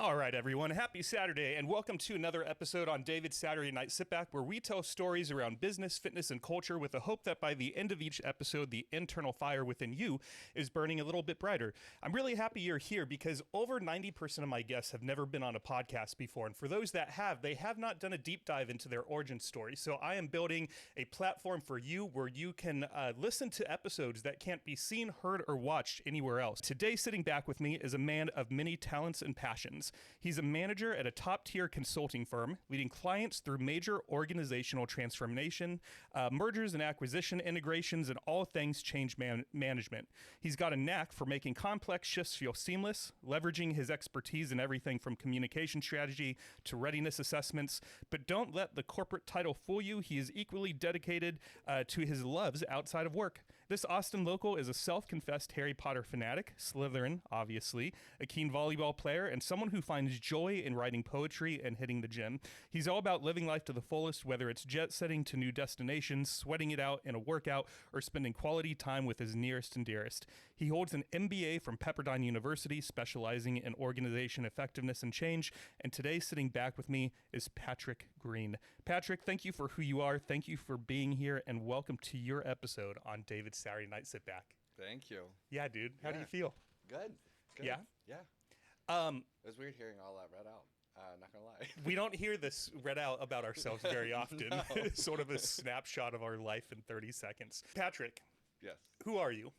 All right, everyone. Happy Saturday, and welcome to another episode on David's Saturday Night Sitback, where we tell stories around business, fitness, and culture with the hope that by the end of each episode, the internal fire within you is burning a little bit brighter. I'm really happy you're here because over 90% of my guests have never been on a podcast before, and for those that have, they have not done a deep dive into their origin story. So I am building a platform for you where you can listen to episodes that can't be seen, heard, or watched anywhere else. Today, sitting back with me is a man of many talents and passions. He's a manager at a top-tier consulting firm, leading clients through major organizational transformation, mergers and acquisition integrations, and all things change management. He's got a knack for making complex shifts feel seamless, leveraging his expertise in everything from communication strategy to readiness assessments. But don't let the corporate title fool you. He is equally dedicated to his loves outside of work. This Austin local is a self-confessed Harry Potter fanatic, Slytherin, obviously, a keen volleyball player, and someone who finds joy in writing poetry and hitting the gym. He's all about living life to the fullest, whether it's jet setting to new destinations, sweating it out in a workout, or spending quality time with his nearest and dearest. He holds an MBA from Pepperdine University, specializing in organization effectiveness and change. And today, sitting back with me is Patrick Green. Patrick, thank you for who you are. Thank you for being here, and welcome to your episode on David's Saturday Night Sitback. Thank you. Yeah, dude. How do you feel? Good. Yeah? Yeah. It was weird hearing all that read out. Not gonna lie. We don't hear this read out about ourselves very often. No. It's sort of a snapshot of our life in 30 seconds. Patrick. Yes. Who are you?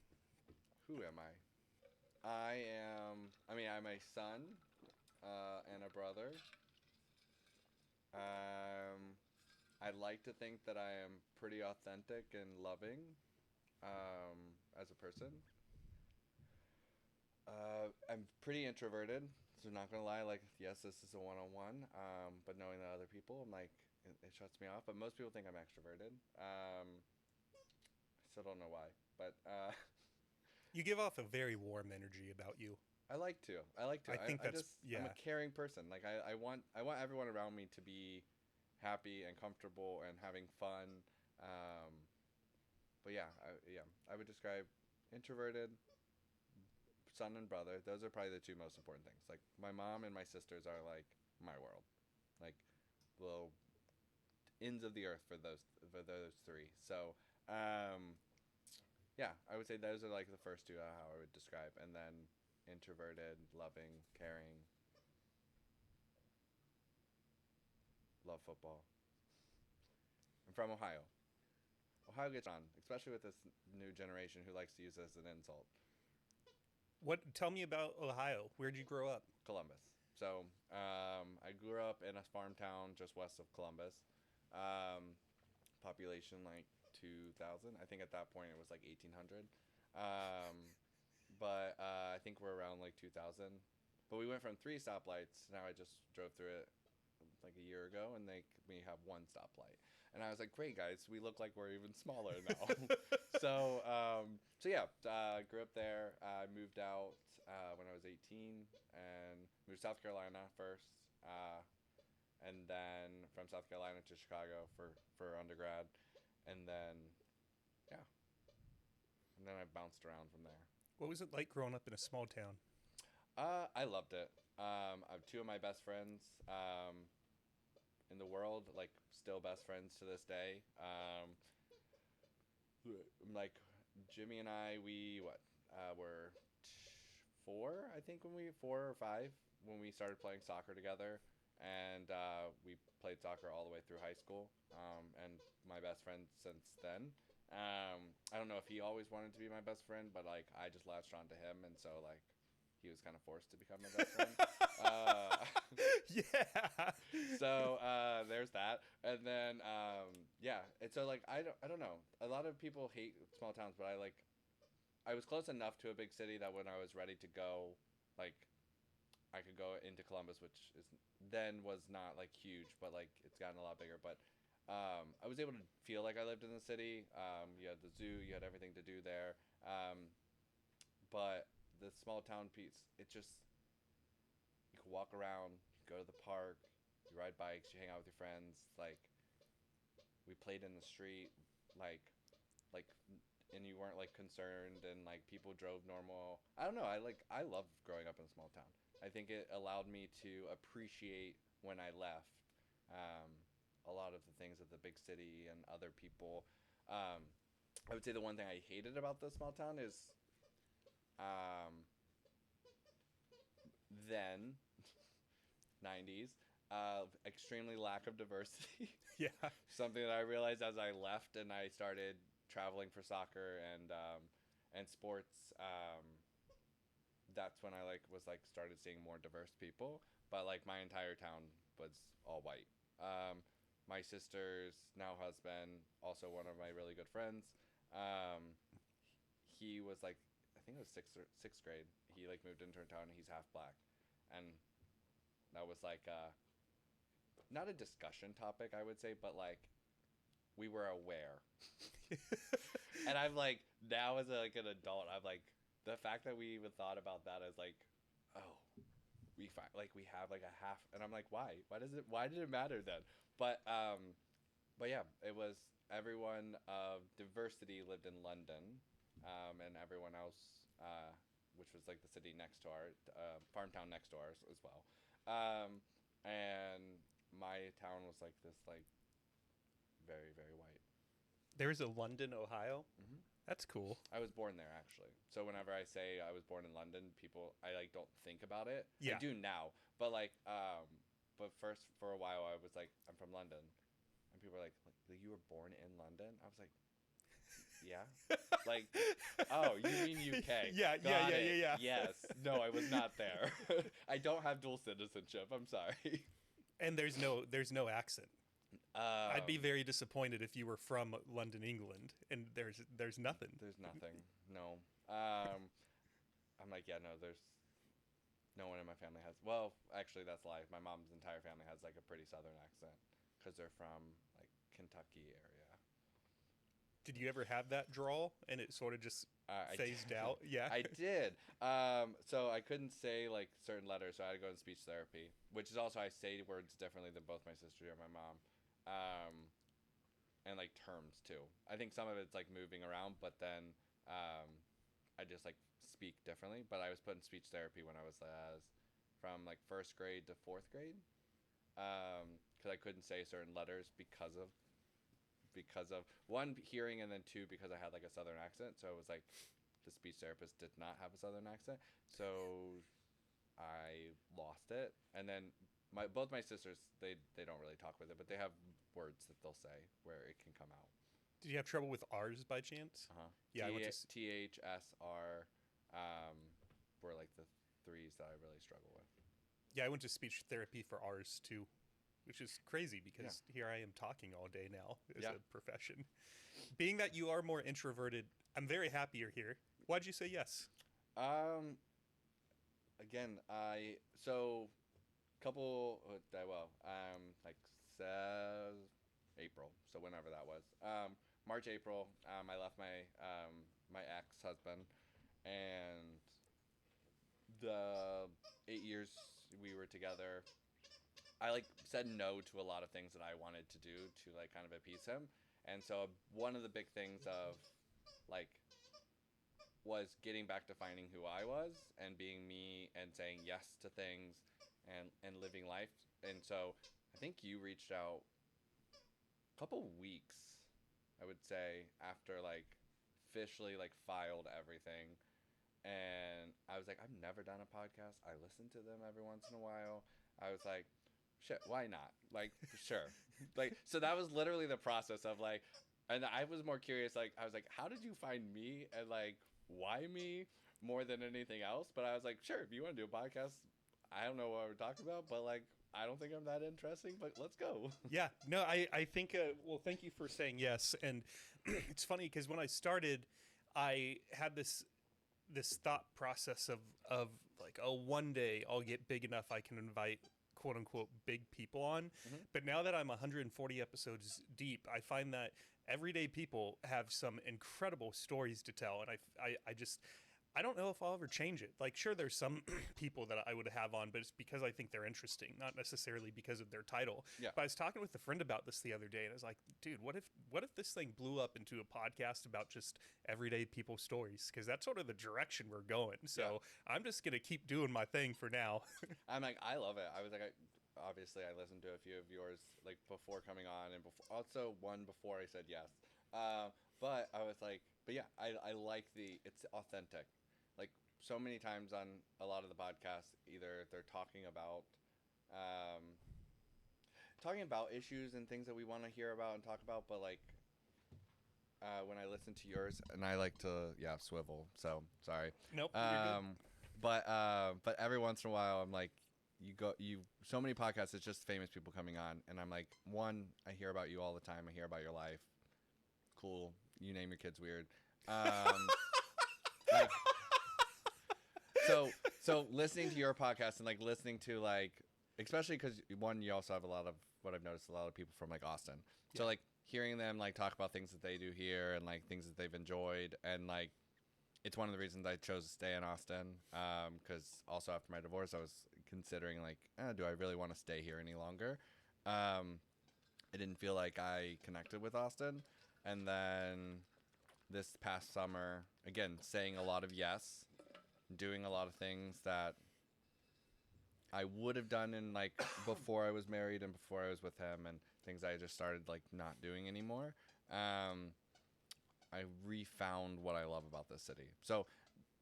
Who am I? I'm a son and a brother. I'd like to think that I am pretty authentic and loving as a person. I'm pretty introverted, so not gonna lie, like, yes, this is a one-on-one, but knowing that other people, I'm like, it shuts me off, but most people think I'm extroverted. I still don't know why, but You give off a very warm energy about you. I like to. I think yeah. I'm a caring person. Like, I want everyone around me to be happy and comfortable and having fun. But yeah, I would describe introverted, son and brother. Those are probably the two most important things. Like, my mom and my sisters are like my world, like little ends of the earth for those three. So yeah, I would say those are like the first two how I would describe. And then introverted, loving, caring, love football. I'm from Ohio. Ohio gets on, especially with this new generation who likes to use this as an insult. Tell me about Ohio. Where'd you grow up? Columbus. So I grew up in a farm town just west of Columbus. Population like 2,000. I think at that point it was like 1,800. But I think we're around like 2,000. But we went from 3 stoplights. Now I just drove through it like a year ago, and we have 1 stoplight. And I was like, great, guys, we look like we're even smaller now. So yeah, grew up there. I moved out when I was 18 and moved to South Carolina first, and then from South Carolina to Chicago for undergrad, and then I bounced around from there. What was it like growing up in a small town? I loved it. I have 2 of my best friends in the world, like still best friends to this day. Like Jimmy and I, we were 4, I think, 4 or 5 when we started playing soccer together, and we played soccer all the way through high school. And my best friend since then. I don't know if he always wanted to be my best friend, but like I just latched on to him, and so like he was kind of forced to become my best friend. Yeah. So there's that, and then yeah. And so like I don't know. A lot of people hate small towns, but I was close enough to a big city that when I was ready to go, like I could go into Columbus, which was not like huge, but like it's gotten a lot bigger. But I was able to feel like I lived in the city. You had the zoo, you had everything to do there. But the small town piece, it just, you can walk around, you go to the park, you ride bikes, you hang out with your friends. Like, we played in the street, like and you weren't like concerned, and like people drove normal. I don't know. I love growing up in a small town. I think it allowed me to appreciate when I left um, a lot of the things of the big city and other people. Um, I would say the one thing I hated about the small town is um, then 90s extremely lack of diversity. Yeah. Something that I realized as I left and I started traveling for soccer and sports. That's when I started seeing more diverse people. But like my entire town was all white. My sister's now husband, also one of my really good friends. Um, he was like, I think it was sixth grade. He like moved into a town and he's half black, and that was like not a discussion topic, I would say, but like we were aware. And I'm like, now as like an adult, I'm like, the fact that we even thought about that as like, oh, we have like a half, and I'm like, why why did it matter then? But yeah, it was everyone of diversity lived in London, and everyone else, which was like the city next to our farm town next to ours as well. And my town was like this, like very very white. There's a London, Ohio. Mm-hmm. That's cool. I was born there actually. So whenever I say I was born in London, people I like don't think about it. Yeah. I do now, but but first for a while I was like, I'm from London, and people were like you were born in London? I was like, yeah. Like, oh, you mean UK? Yeah. Yes. No, I was not there. I don't have dual citizenship. I'm sorry. And there's no accent. I'd be very disappointed if you were from London, England, and there's nothing. There's nothing. No. I'm like, yeah, no, there's no one in my family has. Well, actually, that's a lie. My mom's entire family has like a pretty southern accent because they're from like Kentucky area. Did you ever have that drawl and it sort of just phased out? Yeah. I did. So I couldn't say like certain letters, so I had to go in speech therapy, which is also I say words differently than both my sister and my mom. And like terms too. I think some of it's like moving around, but then I just like speak differently. But I was put in speech therapy when I was from like first grade to fourth grade, because I couldn't say certain letters because of one, hearing, and then two, because I had like a southern accent. So it was like the speech therapist did not have a southern accent, so I lost it. And then both my sisters, they don't really talk with it, but they have words that they'll say where it can come out. Did you have trouble with R's by chance? Yeah, I went to TH, S, R were like the threes that I really struggle with. Yeah, I went to speech therapy for R's too, which is crazy because here I am talking all day now as a profession. Being that you are more introverted, I'm very happy you're here. Why'd you say yes? Again, like April, so whenever that was, March, April, I left my ex-husband, and the 8 years we were together, I like said no to a lot of things that I wanted to do to like kind of appease him. And so one of the big things of like was getting back to finding who I was and being me and saying yes to things and living life. And so I think you reached out a couple weeks, I would say, after like officially like filed everything. And I was like, I've never done a podcast. I listen to them every once in a while. I was like, shit, why not? Like, sure. Like, so that was literally the process of like, and I was more curious, like, I was like, how did you find me? And like, why me more than anything else? But I was like, sure, if you want to do a podcast, I don't know what we're talking about, but like, I don't think I'm that interesting, but let's go. Yeah, no, I think, well, thank you for saying yes. And it's funny because when I started, I had this thought process of like, oh, one day I'll get big enough I can invite quote unquote big people on. Mm-hmm. But now that I'm 140 episodes deep, I find that everyday people have some incredible stories to tell. And I don't know if I'll ever change it. Like, sure, there's some people that I would have on, but it's because I think they're interesting, not necessarily because of their title. Yeah. But I was talking with a friend about this the other day, and I was like, dude, what if this thing blew up into a podcast about just everyday people stories? Because that's sort of the direction we're going. So I'm just gonna keep doing my thing for now. I'm like, I love it. I was like, obviously, I listened to a few of yours like before coming on, and before also one before I said yes. But I was like, but yeah, I like it's authentic. Like so many times on a lot of the podcasts, either they're um, talking about issues and things that we want to hear about and talk about, but like when I listen to yours, and I like to swivel. So sorry. Nope. You're good. But every once in a while, I'm like, so many podcasts. It's just famous people coming on, and I'm like, one, I hear about you all the time. I hear about your life. Cool. You name your kids weird. Like, so listening to your podcast and like listening to like, especially because one, you also have a lot of what I've noticed, a lot of people from like Austin. So like hearing them like talk about things that they do here and like things that they've enjoyed, and like it's one of the reasons I chose to stay in Austin. Because also after my divorce, I was considering like, do I really want to stay here any longer? I didn't feel like I connected with Austin, and then this past summer, again, saying a lot of yes, doing a lot of things that I would have done in like before I was married and before I was with him, and things I just started like not doing anymore. I refound what I love about this city. So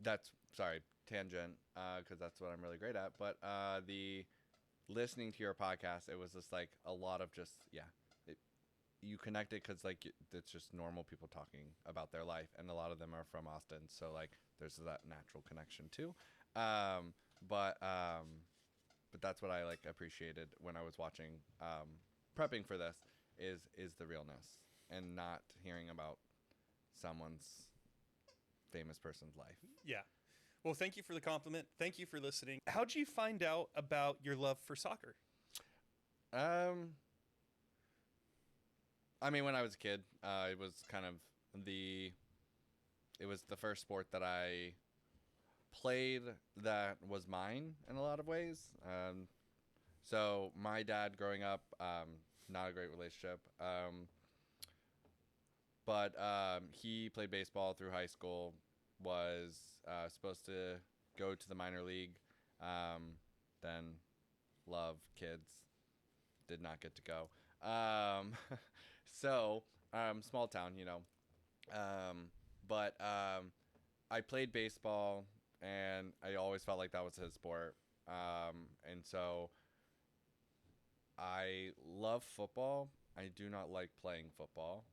that's, sorry, tangent, because that's what I'm really great at. But the listening to your podcast, it was just like a lot of just, you connect it because like it's just normal people talking about their life, and a lot of them are from Austin, so like there's that natural connection too. But that's what I like appreciated when I was watching, prepping for this is the realness and not hearing about someone's famous person's life. Yeah. Well, thank you for the compliment. Thank you for listening. How'd you find out about your love for soccer? I mean, when I was a kid, it was kind of it was the first sport that I played that was mine in a lot of ways. So my dad growing up, not a great relationship. But he played baseball through high school, was supposed to go to the minor league, then love kids, did not get to go. So, small town, you know. But I played baseball, and I always felt like that was his sport. And so I love football. I do not like playing football.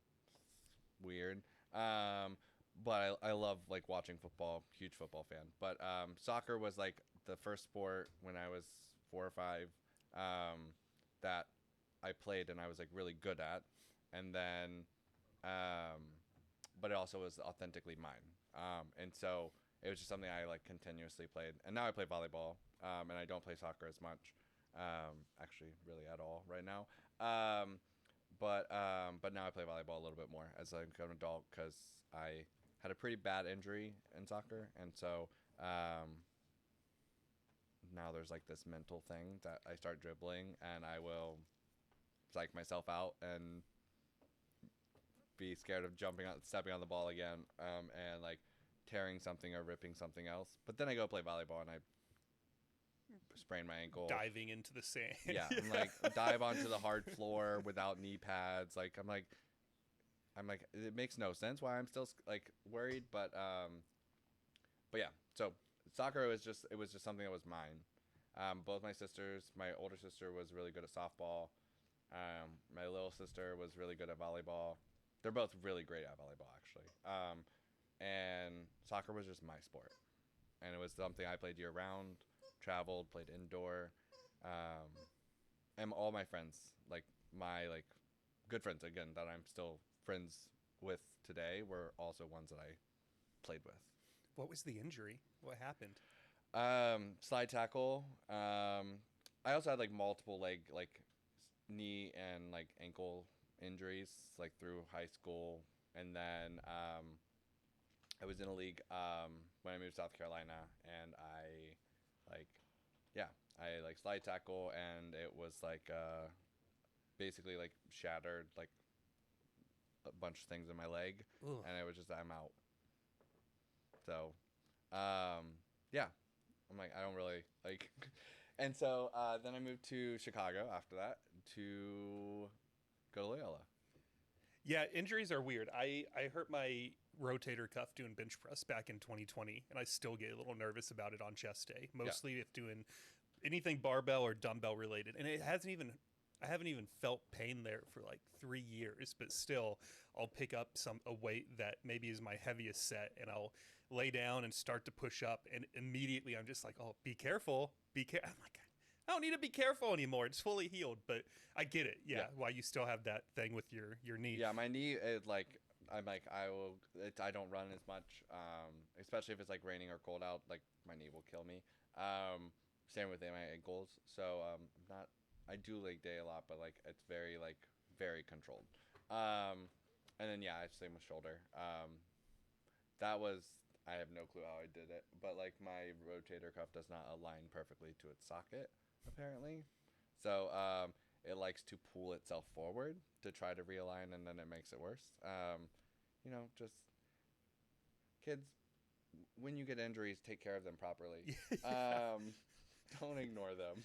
Weird. But I love like watching football. Huge football fan. But soccer was like the first sport when I was 4 or 5 that I played and I was like really good at. And then, but it also was authentically mine. And so it was just something I like continuously played. And now I play volleyball, and I don't play soccer as much, actually, really at all right now. But now I play volleyball a little bit more as I become an adult because I had a pretty bad injury in soccer, and so now there's like this mental thing that I start dribbling and I will psych myself out and be scared of stepping on the ball again, and like tearing something or ripping something else. But then I go play volleyball and I sprain my ankle. Diving into the sand. Yeah, I'm like dive onto the hard floor without knee pads. Like I'm like it makes no sense why I'm still like worried, but yeah. So soccer was just something that was mine. Both my sisters, my older sister was really good at softball. My little sister was really good at volleyball. They're both really great at volleyball, actually. And soccer was just my sport, and it was something I played year round. Traveled, played indoor, and all my friends, like my like good friends again that I'm still friends with today, were also ones that I played with. What was the injury? What happened? Slide tackle. I also had like multiple like knee and like ankle injuries like through high school, and then I was in a league when I moved to South Carolina, and like yeah, I like slide tackle, and it was like basically like shattered like a bunch of things in my leg, Ugh. and it was just I'm out. So yeah, I'm like I don't really like, and so then I moved to Chicago after that to go to Loyola. Yeah, injuries are weird. I hurt my rotator cuff doing bench press back in 2020, and I still get a little nervous about it on chest day, Yeah, mostly if doing anything barbell or dumbbell related. And I haven't even felt pain there for like 3 years, but still, I'll pick up a weight that maybe is my heaviest set, and I'll lay down and start to push up, and immediately I'm just like, oh, be careful, be careful. I'm like, I don't need to be careful anymore. It's fully healed, but I get it. Yeah, yeah, why you still have that thing with your knee. yeah. My knee is like I'm like I will. I don't run as much, especially if it's like raining or cold out. Like my knee will kill me. Same with my ankles. So I'm not. I do leg day a lot, but like it's very like very controlled. And then yeah, same with shoulder. That was I have no clue how I did it, but like my rotator cuff does not align perfectly to its socket apparently. So it likes to pull itself forward to try to realign, and then it makes it worse. Just kids, when you get injuries, take care of them properly. Don't ignore them.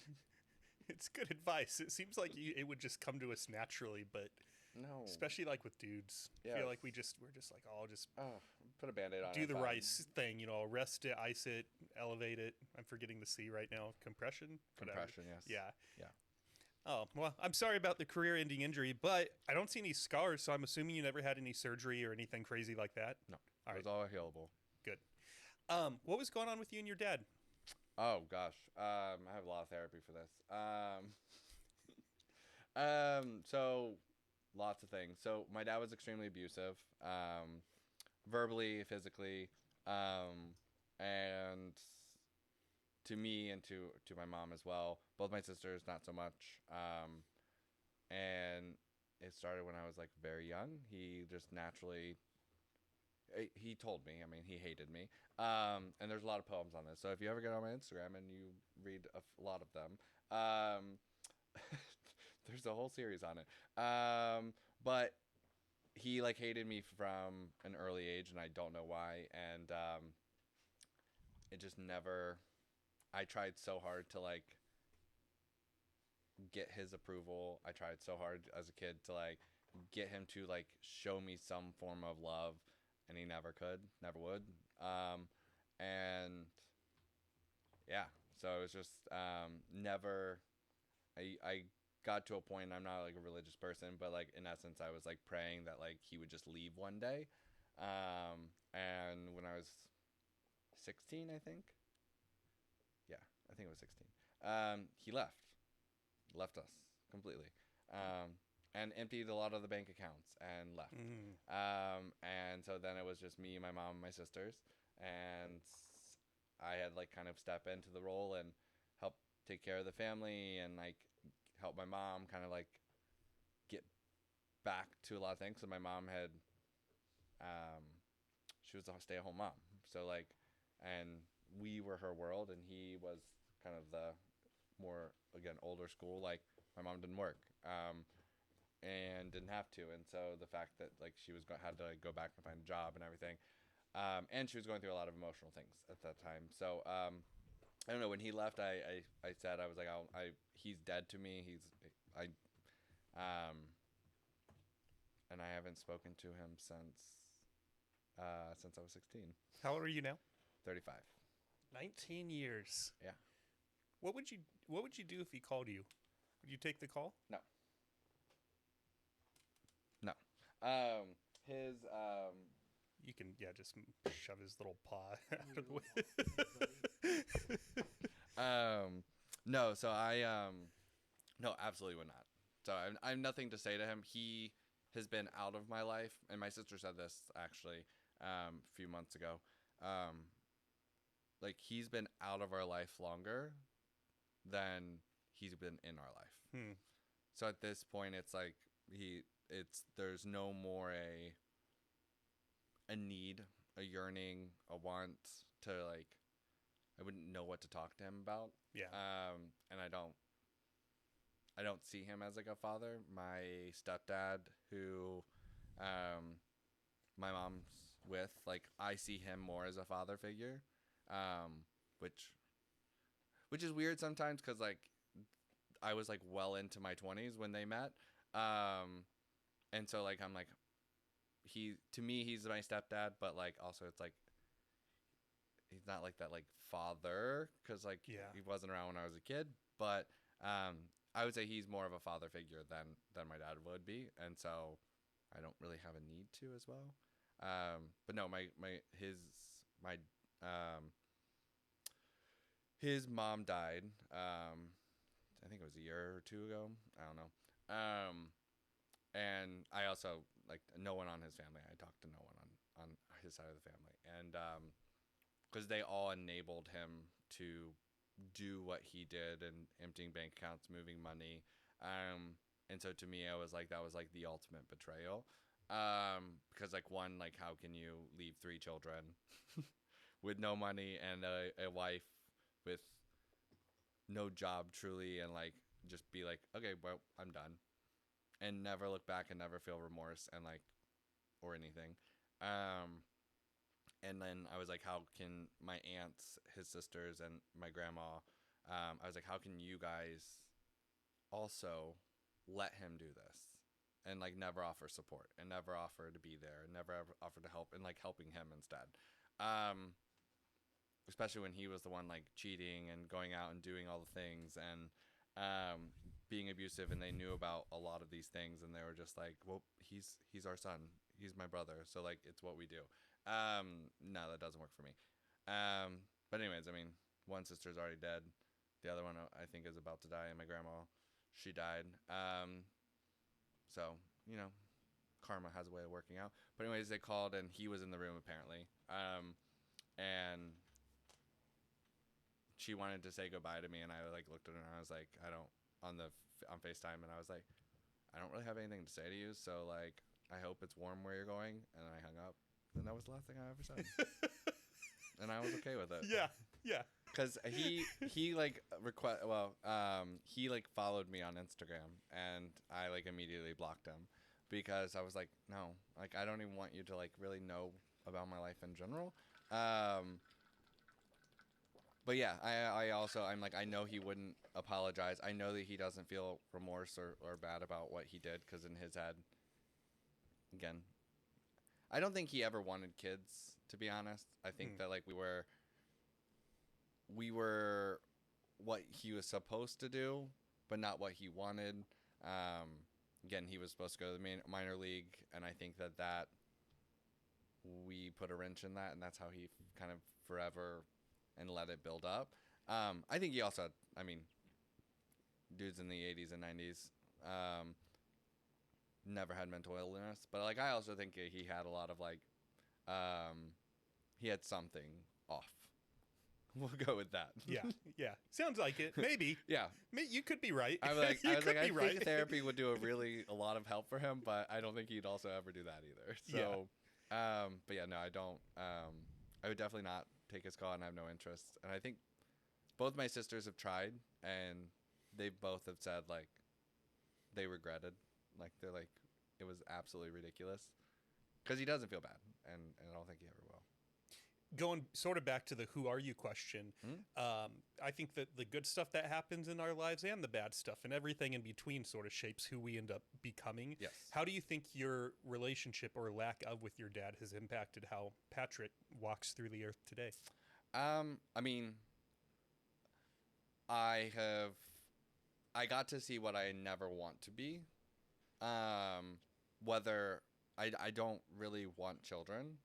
It's good advice. It seems like it would just come to us naturally, but No. especially like with dudes, I feel Yes. like we're just like, oh, I'll just Oh, put a band-aid on do it. the Fine. rice thing, rest it, ice it, elevate it. I'm forgetting the C right now. Compression? Whatever. Compression, yes. Yeah. Yeah. Oh, well, I'm sorry about the career-ending injury, but I don't see any scars, so I'm assuming you never had any surgery or anything crazy like that. No. All It right. was all healable. Good. What was going on with you and your dad? Oh gosh. I have a lot of therapy for this. So lots of things. So my dad was extremely abusive, verbally, physically, and to me and to my mom as well. Both my sisters, not so much. And it started when I was like very young. He just naturally. He told me. I mean, he hated me. And there's a lot of poems on this. So if you ever get on my Instagram and you read lot of them, there's a whole series on it. But he like hated me from an early age, and I don't know why. And it just never. I tried so hard to like get his approval. I tried so hard as a kid to like get him to like show me some form of love, and he never could, never would. And yeah, so it was just never. I got to a point. I'm not like a religious person, but like in essence, I was like praying that like he would just leave one day. And when I was 16, I think. Yeah, I think it was 16. He left us completely, and emptied a lot of the bank accounts and left. Mm. And so then it was just me, my mom, and my sisters, and I had like kind of step into the role and help take care of the family and like help my mom kind of like get back to a lot of things. So my mom had, she was a stay-at-home mom, so like, and we were her world, and he was kind of the more again older school. Like my mom didn't work, and didn't have to, and so the fact that like she was had to like, go back and find a job and everything, and she was going through a lot of emotional things at that time. So I don't know. When he left, I said I was like he's dead to me. And I haven't spoken to him since I was 16. How old are you now? 35. 19 years. Yeah. What would you do if he called you? Would you take the call? No. No. His You can, yeah, just shove his little paw out of the way. No, so I no, absolutely would not. So I'm nothing to say to him. He has been out of my life, and my sister said this actually a few months ago. Like he's been out of our life longer than he's been in our life. Hmm. So at this point, it's like there's no more a need a yearning, a want to like, I wouldn't know what to talk to him about. Yeah. And I don't see him as like a father. My stepdad, who my mom's with, like, I see him more as a father figure, which is weird sometimes because like I was like well into my 20s when they met, and so like I'm like to me he's my stepdad, but like also it's like he's not like that like father because like he wasn't around when I was a kid, but I would say he's more of a father figure than my dad would be, and so I don't really have a need to as well. But no, his mom died. I think it was a year or two ago. I don't know. And I also like no one on his family. I talked to no one on his side of the family, and because they all enabled him to do what he did and emptying bank accounts, moving money. And so to me, I was like, that was like the ultimate betrayal. Because like one, like how can you leave 3 children with no money and a wife with no job truly, and like just be like, okay, well, I'm done, and never look back and never feel remorse and like or anything. And then I was like, how can my aunts, his sisters, and my grandma, I was like, how can you guys also let him do this and like never offer support and never offer to be there and never ever offer to help and like helping him instead. Especially when he was the one like cheating and going out and doing all the things and being abusive, and they knew about a lot of these things, and they were just like, well, he's our son, he's my brother, so like it's what we do. No, that doesn't work for me. But anyways, I mean, one sister's already dead, the other one I think is about to die, and my grandma, she died. So you know, karma has a way of working out. But anyways, they called and he was in the room apparently. And she wanted to say goodbye to me, and I like looked at her and I was like, I don't on FaceTime, and I was like, I don't really have anything to say to you, so like I hope it's warm where you're going. And I hung up, and that was the last thing I ever said. And I was okay with it. Yeah. Because he like he like followed me on Instagram, and I like immediately blocked him because I was like, no, like I don't even want you to like really know about my life in general. But yeah, I'm like, I know he wouldn't apologize. I know that he doesn't feel remorse or bad about what he did, because in his head, again, I don't think he ever wanted kids, to be honest. I think that like we were what he was supposed to do, but not what he wanted. Again, he was supposed to go to the minor league, and I think that we put a wrench in that, and that's how he kind of forever and let it build up. I think he also, I mean, dudes in the 80s and 90s never had mental illness, but like I also think he had a lot of like he had something off. We'll go with that. Yeah. Sounds like it. Maybe. Yeah. You could be right. I was like, I right. think therapy would do a lot of help for him, but I don't think he'd also ever do that either. So, but yeah, no, I don't. I would definitely not take his call, and I have no interest. And I think both my sisters have tried, and they both have said like they regretted. Like they're like, it was absolutely ridiculous, because he doesn't feel bad, and I don't think he ever will. Going sort of back to the who are you question, I think that the good stuff that happens in our lives and the bad stuff and everything in between sort of shapes who we end up becoming. Yes. How do you think your relationship or lack of with your dad has impacted how Patrick walks through the earth today? I mean, I got to see what I never want to be. Whether I don't really want children.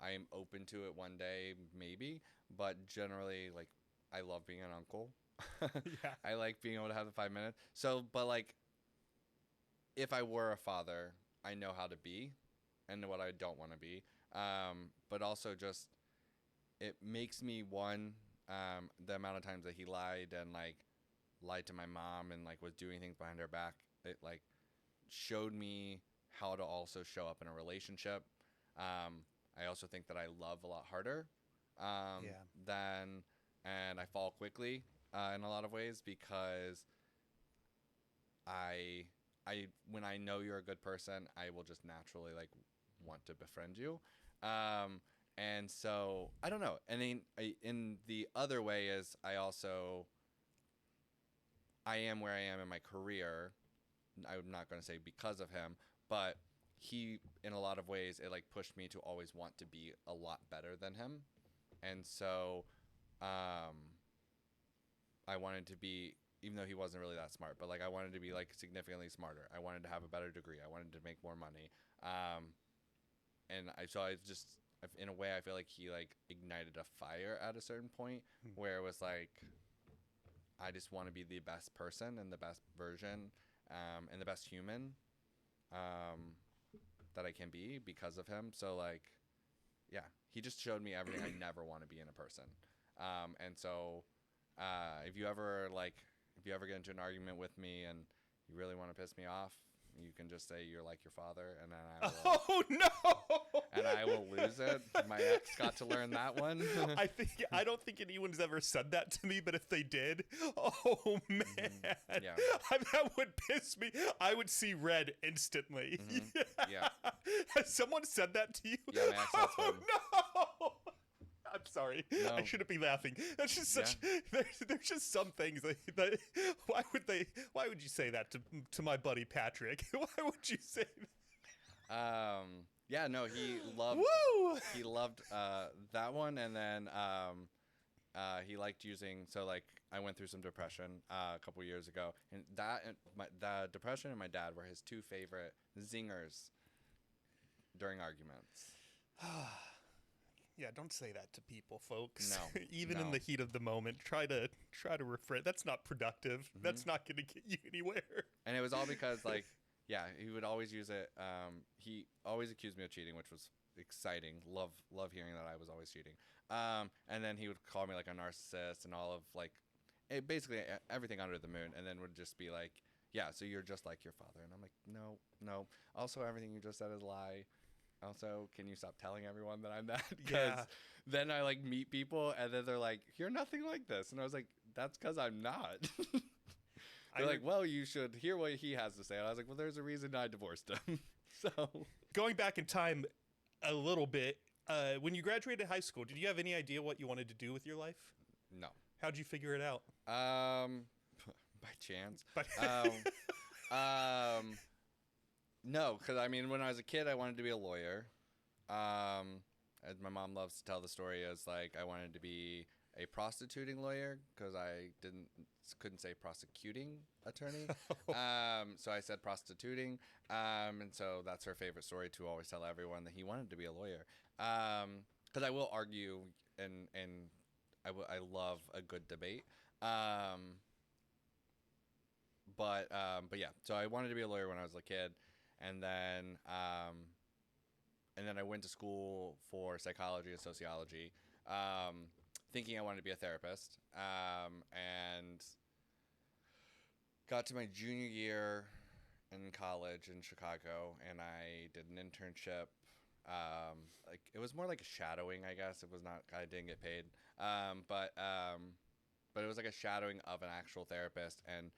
I am open to it one day, maybe, but generally, like, I love being an uncle. Yeah. I like being able to have the 5 minutes. So, but like, if I were a father, I know how to be and what I don't want to be. But also just, it makes me the amount of times that he lied to my mom and like was doing things behind her back. It like showed me how to also show up in a relationship. I also think that I love a lot harder Yeah. than, and I fall quickly in a lot of ways because I when I know you're a good person, I will just naturally like want to befriend you. And so I don't know. And in the other way is I am where I am in my career. I'm not going to say because of him, but he, in a lot of ways, it like pushed me to always want to be a lot better than him. And so, I wanted to be, even though he wasn't really that smart, but like I wanted to be like significantly smarter. I wanted to have a better degree. I wanted to make more money. And I just, in a way, I feel like he like ignited a fire at a certain point where it was like, I just want to be the best person and the best version, and the best human, that I can be because of him. So like, yeah, he just showed me everything I never want to be in a person. And so, if you ever get into an argument with me and you really want to piss me off, you can just say you're like your father, and then Oh no! and I will lose it. My ex got to learn that one. I don't think anyone's ever said that to me, but if they did, oh man, Yeah. That would piss me. I would see red instantly. Yeah. Has someone said that to you? Yeah, my ex husband. Oh no! I'm sorry. No. I shouldn't be laughing. That's just such. There's just some things that. Why would you say that to my buddy Patrick? Why would you say that? Yeah, no, he loved. Woo! He loved that one, and then he liked using. So like, I went through some depression a couple years ago, and the depression and my dad were his two favorite zingers during arguments. Yeah, don't say that to people, folks. No, Even in no. the heat of the moment, try to refrain. That's not productive. That's not going to get you anywhere. And it was all because like, yeah, he would always use it. He always accused me of cheating, which was exciting. Love hearing that I was always cheating. And then he would call me like a narcissist and all of like, basically everything under the moon. And then would just be like, yeah, so you're just like your father. And I'm like, no. Also, everything you just said is a lie. Also, can you stop telling everyone that I'm that? Because then I like meet people and then they're like, you're nothing like this. And I was like, that's because I'm not. They're like, well, you should hear what he has to say. And I was like, well, there's a reason I divorced him. So going back in time a little bit, when you graduated high school, did you have any idea what you wanted to do with your life? No. How'd you figure it out? By chance. But No, because I mean, when I was a kid, I wanted to be a lawyer. As my mom loves to tell the story, as like I wanted to be a prostituting lawyer because I couldn't say prosecuting attorney. So I said prostituting, and so that's her favorite story to always tell everyone that he wanted to be a lawyer. Because I will argue, and I love a good debate. But yeah, so I wanted to be a lawyer when I was a kid. And then I went to school for psychology and sociology, thinking I wanted to be a therapist, and got to my junior year in college in Chicago, and I did an internship. Like it was more like a shadowing, I guess. It was not. I didn't get paid, but it was like a shadowing of an actual therapist, and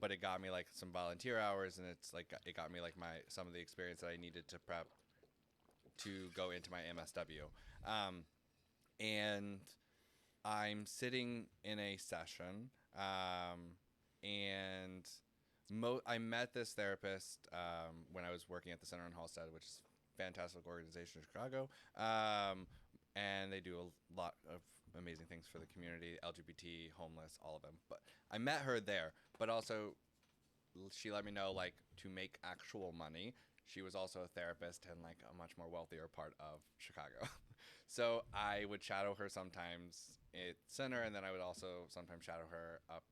but it got me like some volunteer hours, and it got me like some of the experience that I needed to prep to go into my MSW. And I'm sitting in a session, and I met this therapist when I was working at the Center in Halstead, which is a fantastic organization in Chicago, and they do a lot of amazing things for the community, LGBT, homeless, all of them. But I met her there, but also she let me know like to make actual money, she was also a therapist in like a much more wealthier part of Chicago. So I would shadow her sometimes at Center, and then I would also sometimes shadow her up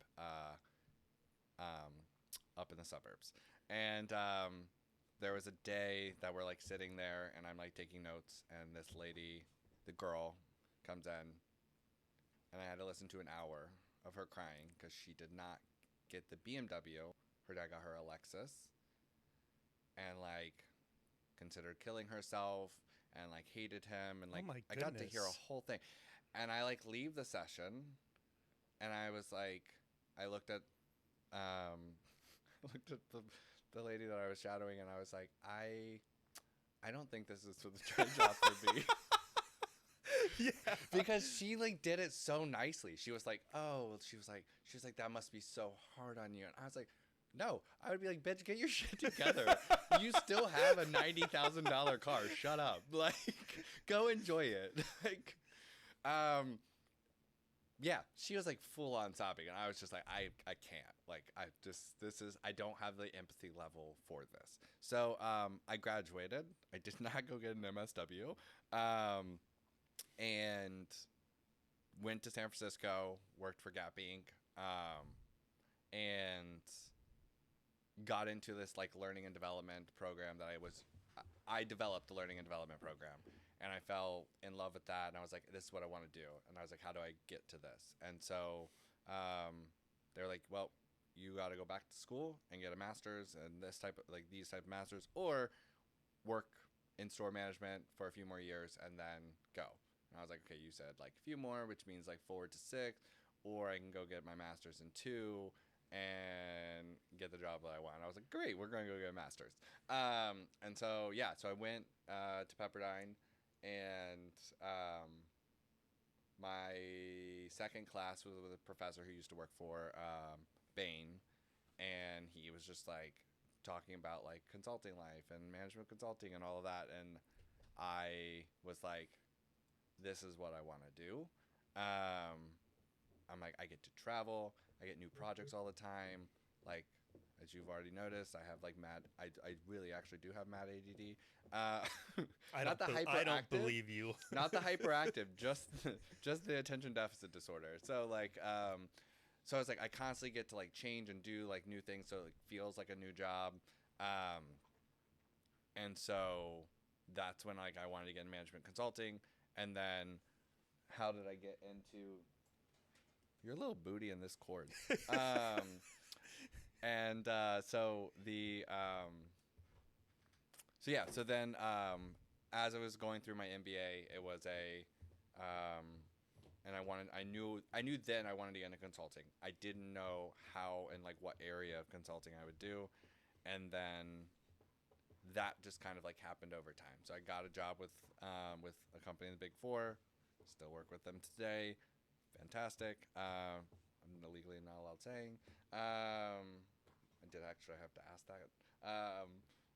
in the suburbs. And there was a day that we're like sitting there, and I'm like taking notes, and this lady, the girl, comes in, and I had to listen to an hour of her crying because she did not get the BMW. Her dad got her a Lexus, and like considered killing herself and like hated him, and like Oh my I got to hear goodness. a whole thing. And I like leave the session, and I was like, I looked at looked at the lady that I was shadowing, and I was like, I don't think this is the right job for me. Yeah. Because she like did it so nicely. She was like, "Oh," she was like, "That must be so hard on you." And I was like, "No." I would be like, "Bitch, get your shit together. You still have a $90,000 car. Shut up. Like, go enjoy it." Like, yeah, she was like full on sobbing, and I was just like, I can't. Like, I don't have the empathy level for this. So, I graduated. I did not go get an MSW. And went to San Francisco, worked for Gap Inc., and got into this like learning and development program that I developed a learning and development program, and I fell in love with that, and I was like, this is what I want to do, and I was like, how do I get to this? And so they were like, well, you got to go back to school and get a master's and these type of masters, or work in store management for a few more years and then go. And I was like, okay, you said like a few more, which means like 4 to 6, or I can go get my master's in 2 and get the job that I want. And I was like, great, we're going to go get a master's. And so, yeah, so I went to Pepperdine, and my second class was with a professor who used to work for Bain, and he was just like talking about like consulting life and management consulting and all of that, and I was like, this is what I want to do. I'm like, I get to travel, I get new projects all the time. Like, as you've already noticed, I have like I really actually do have mad ADD. Not the hyperactive. I don't believe you. Not the hyperactive, just the attention deficit disorder. So like, so I was like, I constantly get to like change and do like new things, so it like, feels like a new job. And so that's when like I wanted to get in management consulting. And then how did I get into your little booty in this cord? And so then as I was going through my MBA, it was and I knew then I wanted to get into consulting. I didn't know how and like what area of consulting I would do, and then that just kind of like happened over time. So I got a job with a company in the Big Four. Still work with them today. Fantastic. I'm legally not allowed saying. I did actually have to ask that.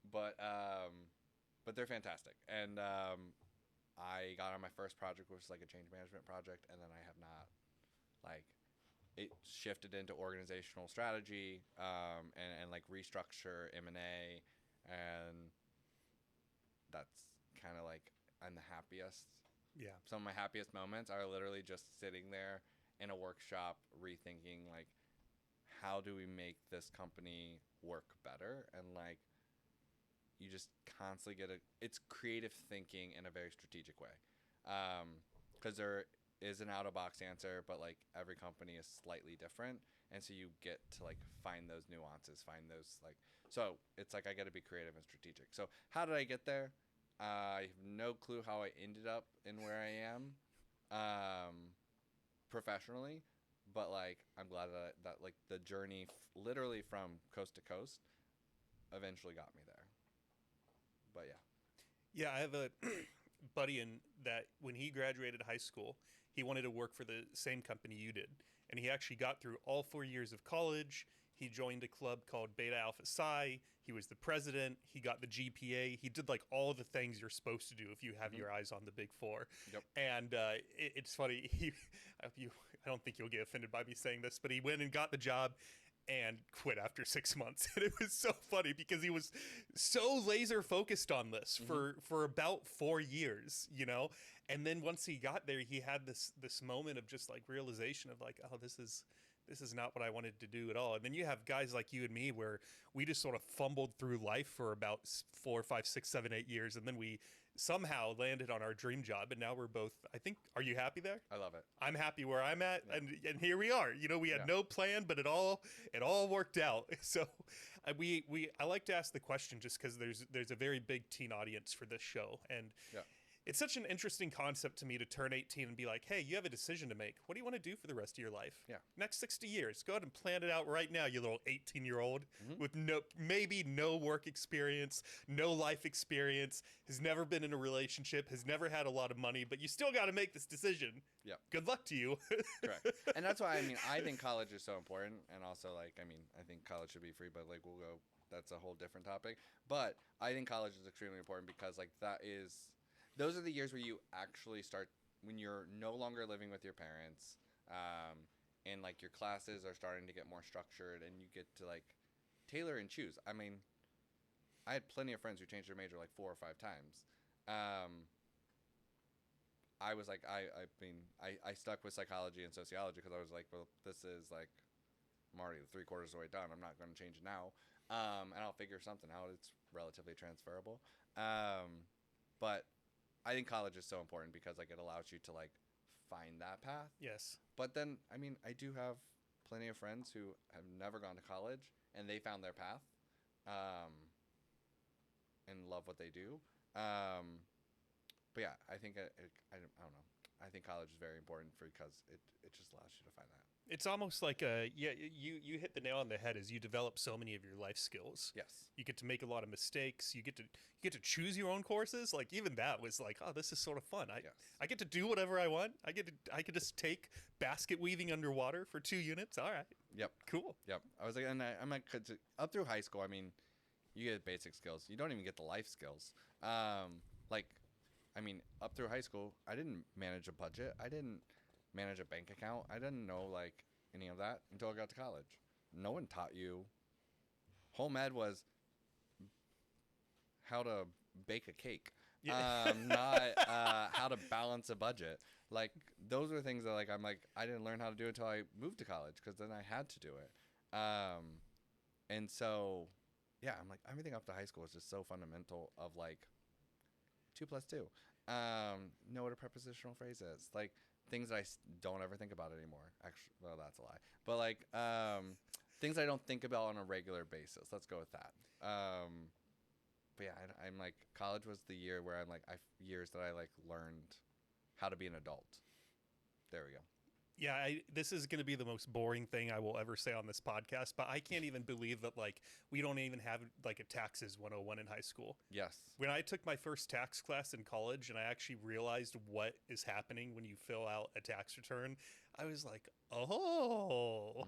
But they're fantastic. And I got on my first project, which was like a change management project, and then I have not, like, it shifted into organizational strategy, and like restructure M&A, and that's kind of like I'm the happiest. Yeah. Some of my happiest moments are literally just sitting there in a workshop rethinking like, how do we make this company work better? And like, you just constantly it's creative thinking in a very strategic way. Because there is an out-of-box answer, but like every company is slightly different. And so you get to like find those nuances, so it's like I got to be creative and strategic. So how did I get there? I have no clue how I ended up in where I am professionally, but like I'm glad that like the journey literally from coast to coast eventually got me there. But yeah. Yeah, I have a buddy in that when he graduated high school, he wanted to work for the same company you did. And he actually got through all 4 years of college. He joined a club called Beta Alpha Psi. He was the president. He got the GPA. He did like all the things you're supposed to do if you have your eyes on the Big Four. Yep. And it's funny. I don't think you'll get offended by me saying this, but he went and got the job and quit after 6 months. And it was so funny because he was so laser focused on this for about 4 years, you know? And then once he got there, he had this moment of just like realization of like, oh, this is not what I wanted to do at all. And then you have guys like you and me where we just sort of fumbled through life for about 4, 5, 6, 7, 8 years. And then we somehow landed on our dream job. And now we're both, I think, are you happy there? I love it. I'm happy where I'm at. Yeah. And here we are. You know, we had no plan, but it all worked out. So I like to ask the question just because there's a very big teen audience for this show, and Yeah. it's such an interesting concept to me to turn 18 and be like, hey, you have a decision to make. What do you want to do for the rest of your life? Yeah. Next 60 years. Go ahead and plan it out right now, you little 18-year-old Mm-hmm. with maybe no work experience, no life experience, has never been in a relationship, has never had a lot of money, but you still got to make this decision. Yeah. Good luck to you. Correct. And that's why, I think college is so important. And also, I think college should be free, but, that's a whole different topic. But I think college is extremely important because, those are the years where you actually start, when you're no longer living with your parents, and your classes are starting to get more structured, and you get to tailor and choose. I had plenty of friends who changed their major 4 or 5 times. I was I stuck with psychology and sociology because I was well, this is I'm already 3/4 of the way done. I'm not going to change it now, and I'll figure something out. It's relatively transferable, but I think college is so important because it allows you to find that path. Yes. But then I do have plenty of friends who have never gone to college and they found their path, and love what they do. But yeah, I think I don't know. I think college is very important because it just allows you to find that. It's almost like you hit the nail on the head as you develop so many of your life skills. Yes. You get to make a lot of mistakes. You get to choose your own courses. Even that was oh, this is sort of fun. Yes. I get to do whatever I want. I could just take basket weaving underwater for 2 units. All right. Yep. Cool. Yep. I was and I'm up through high school. You get basic skills. You don't even get the life skills. Up through high school, I didn't manage a budget. I didn't manage a bank account. I didn't know any of that until I got to college. No one taught you. Home ed was how to bake a cake, not how to balance a budget. Those are things that I didn't learn how to do until I moved to college because then I had to do it. And so, yeah, everything up to high school is just so fundamental of 2 + 2. Know what a prepositional phrase is. Things that I don't ever think about anymore. Actually, well, that's a lie. But things I don't think about on a regular basis. Let's go with that. But yeah, I'm college was the year where years that I learned how to be an adult. There we go. Yeah, this is going to be the most boring thing I will ever say on this podcast, but I can't even believe that we don't even have a taxes 101 in high school. Yes. When I took my first tax class in college and I actually realized what is happening when you fill out a tax return, I was like, oh,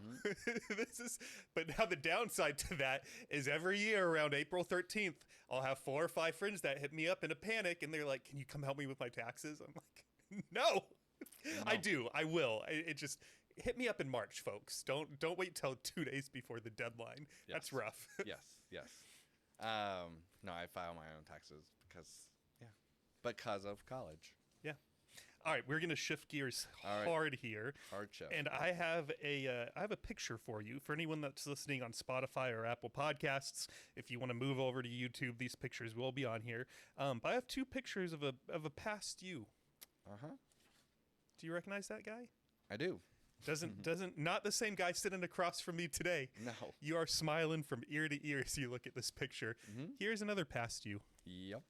this is. But now the downside to that is every year around April 13th, I'll have 4 or 5 friends that hit me up in a panic and they're like, can you come help me with my taxes? I'm like, no. I do. I will. It just hit me up in March, folks. Don't wait till 2 days before the deadline. Yes. That's rough. Yes. No, I file my own taxes because of college. Yeah. All right, we're gonna shift gears hard here. Hard shift. And I have a picture for you for anyone that's listening on Spotify or Apple Podcasts. If you want to move over to YouTube, these pictures will be on here. But I have 2 pictures of a past you. Do you recognize that guy? I do. Not the same guy sitting across from me today. No. You are smiling from ear to ear as you look at this picture. Here's another past you. Yep.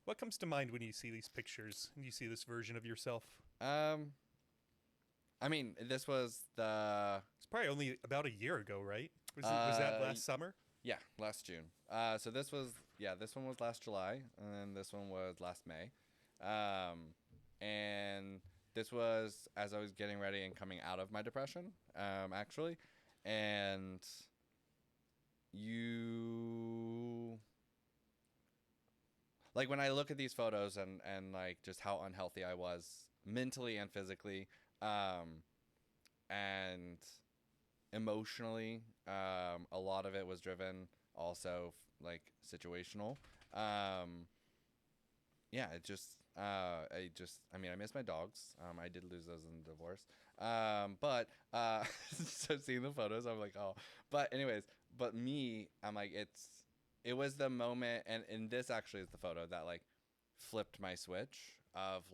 What comes to mind when you see these pictures and you see this version of yourself? This was It's probably only about a year ago, right? Was that last summer? Yeah, last June. So this one was last July, and then this one was last May. And this was as I was getting ready and coming out of my depression, actually. And when I look at these photos and just how unhealthy I was mentally and physically, and emotionally, a lot of it was driven also situational. I miss my dogs. I did lose those in the divorce. So seeing the photos, I'm like, oh. But anyways, I'm like, it was the moment, and this actually is the photo that flipped my switch of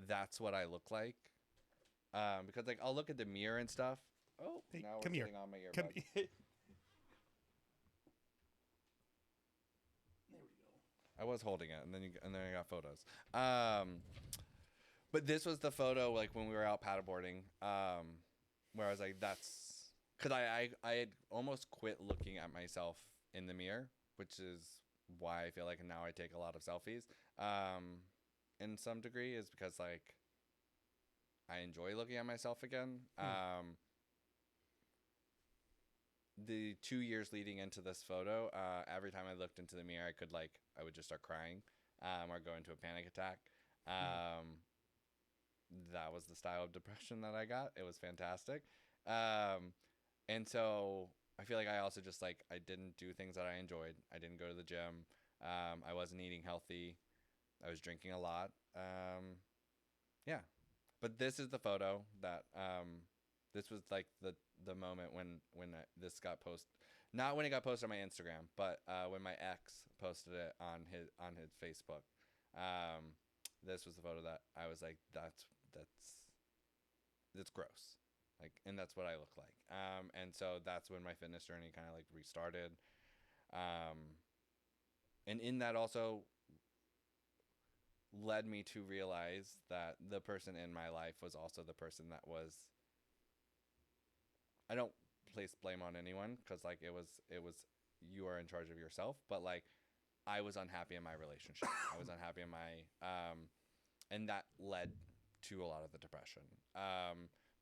that's what I look like. Because I'll look at the mirror and stuff. Oh, hey, now come we're here. sitting on my earbud. Come I was holding it, and then I got photos. But this was the photo like when we were out paddleboarding, where I was like, that's because I had almost quit looking at myself in the mirror, which is why I feel like now I take a lot of selfies. In some degree, is because like I enjoy looking at myself again. The 2 years leading into this photo, every time I looked into the mirror, I would just start crying, or go into a panic attack. That was the style of depression that I got. It was fantastic. And so I feel like I also just like, I didn't do things that I enjoyed. I didn't go to the gym. I wasn't eating healthy. I was drinking a lot. Yeah. But this is the photo that, this was like the moment when this got posted, not when it got posted on my Instagram, but when my ex posted it on his Facebook. This was the photo that I was like, that's gross, like, and that's what I look like. And so that's when my fitness journey kind of like restarted. And in that also led me to realize that the person in my life was also the person that was, I don't place blame on anyone, because like it was you are in charge of yourself, but like I was unhappy in my relationship. I was unhappy in my and that led to a lot of the depression,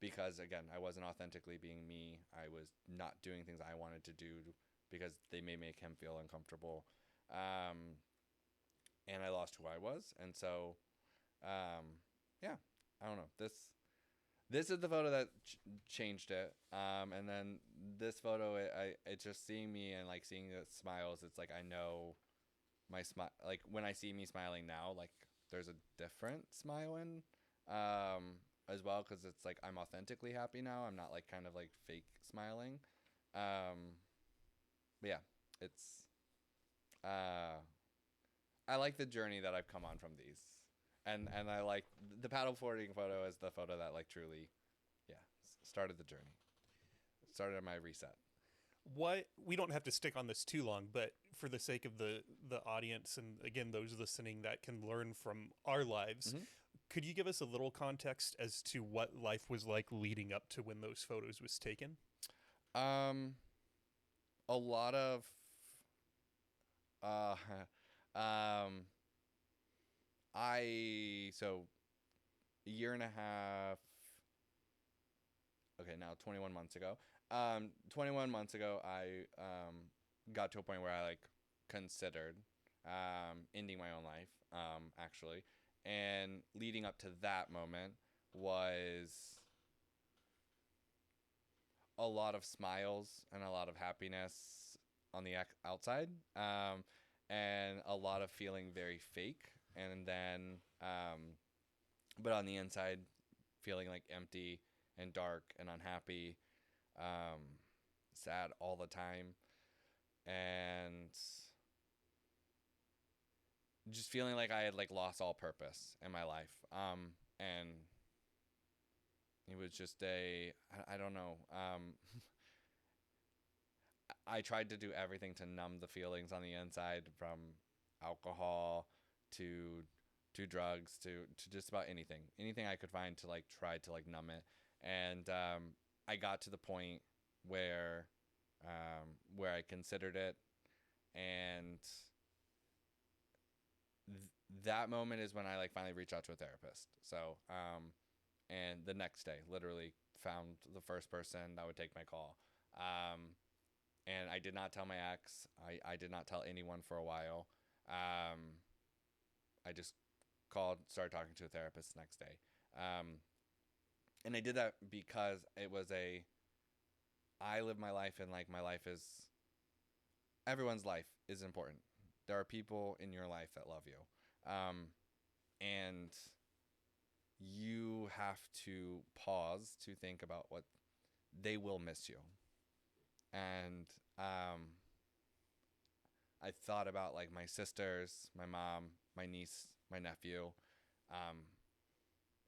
because again, I wasn't authentically being me. I was not doing things I wanted to do because they may make him feel uncomfortable, and I lost who I was. And so yeah, I don't know, this is the photo that changed it. And then this photo, it's just seeing me and like seeing the smiles. It's like, I know my smile, like when I see me smiling now, like there's a different smile in, as well. 'Cause it's like, I'm authentically happy now. I'm not like kind of like fake smiling. But yeah, it's, I like the journey that I've come on from these. And I like the paddleboarding photo is the photo that like truly, yeah, started the journey. Started my reset. What, we don't have to stick on this too long, but for the sake of the audience and again those listening that can learn from our lives, could you give us a little context as to what life was like leading up to when those photos was taken? A lot of uh so a year and a half, okay, now 21 months ago. 21 months ago, I got to a point where I like considered ending my own life, actually. And leading up to that moment was a lot of smiles and a lot of happiness on the outside, and a lot of feeling very fake. And then, but on the inside, feeling like empty and dark and unhappy, sad all the time, and just feeling like I had like lost all purpose in my life. And it was just I don't know. I tried to do everything to numb the feelings on the inside, from alcohol to drugs to just about anything I could find to like try to like numb it. And I got to the point where I considered it, and that moment is when I like finally reached out to a therapist. So and the next day, literally found the first person that would take my call. And I did not tell my ex. I did not tell anyone for a while. I just called, started talking to a therapist the next day. And I did that because it was I live my life, and like my life is, everyone's life is important. There are people in your life that love you. And you have to pause to think about what they will miss you. And I thought about like my sisters, my mom, my niece, my nephew,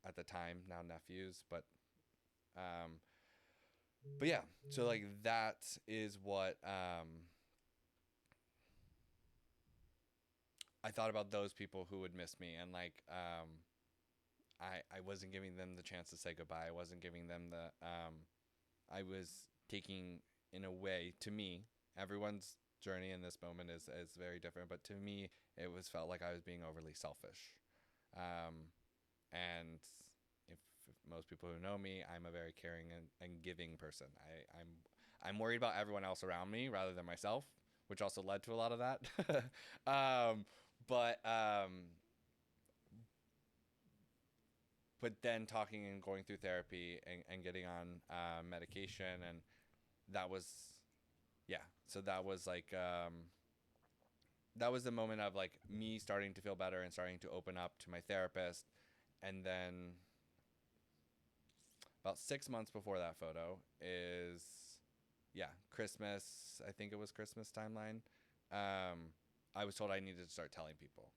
at the time, now nephews, but yeah, so like that is what I thought about those people who would miss me, and like I wasn't giving them the chance to say goodbye. I wasn't giving them the I was taking, in a way, to me, everyone's journey in this moment is very different, but to me it was felt like I was being overly selfish. And if most people who know me, I'm a very caring and giving person. I'm worried about everyone else around me rather than myself, which also led to a lot of that. um, but but then talking and going through therapy and getting on medication, and that was, yeah. So that was like that was the moment of like me starting to feel better and starting to open up to my therapist. And then about 6 months before that photo is, yeah, Christmas. I think it was Christmas timeline. I was told I needed to start telling people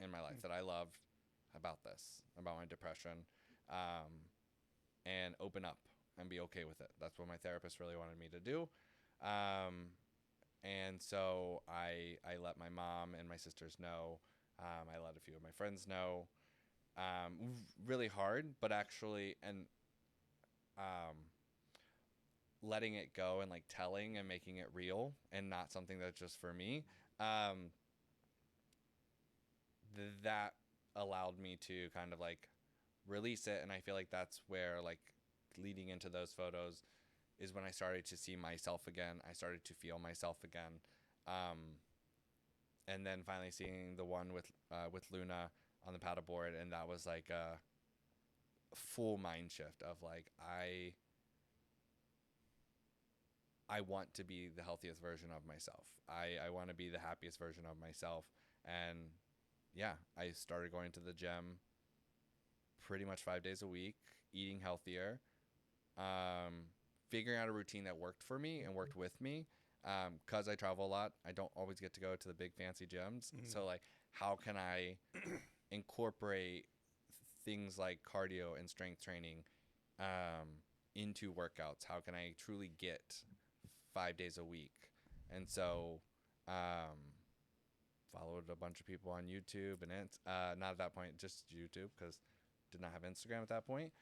in my life that I loved about this, about my depression, and open up and be okay with it. That's what my therapist really wanted me to do. And so I let my mom and my sisters know. I let a few of my friends know. Really hard, but actually, and letting it go and like telling and making it real and not something that's just for me. That allowed me to kind of like release it, and I feel like that's where, like, leading into those photos is when I started to see myself again. I started to feel myself again. And then finally seeing the one with Luna on the paddleboard, and that was like a full mind shift of like I want to be the healthiest version of myself. I want to be the happiest version of myself. And yeah, I started going to the gym pretty much 5 days a week, eating healthier, figuring out a routine that worked for me and worked with me. Because I travel a lot, I don't always get to go to the big fancy gyms. So like, how can I incorporate things like cardio and strength training into workouts? How can I truly get 5 days a week? And so followed a bunch of people on YouTube, and it's not at that point, just YouTube, because did not have Instagram at that point.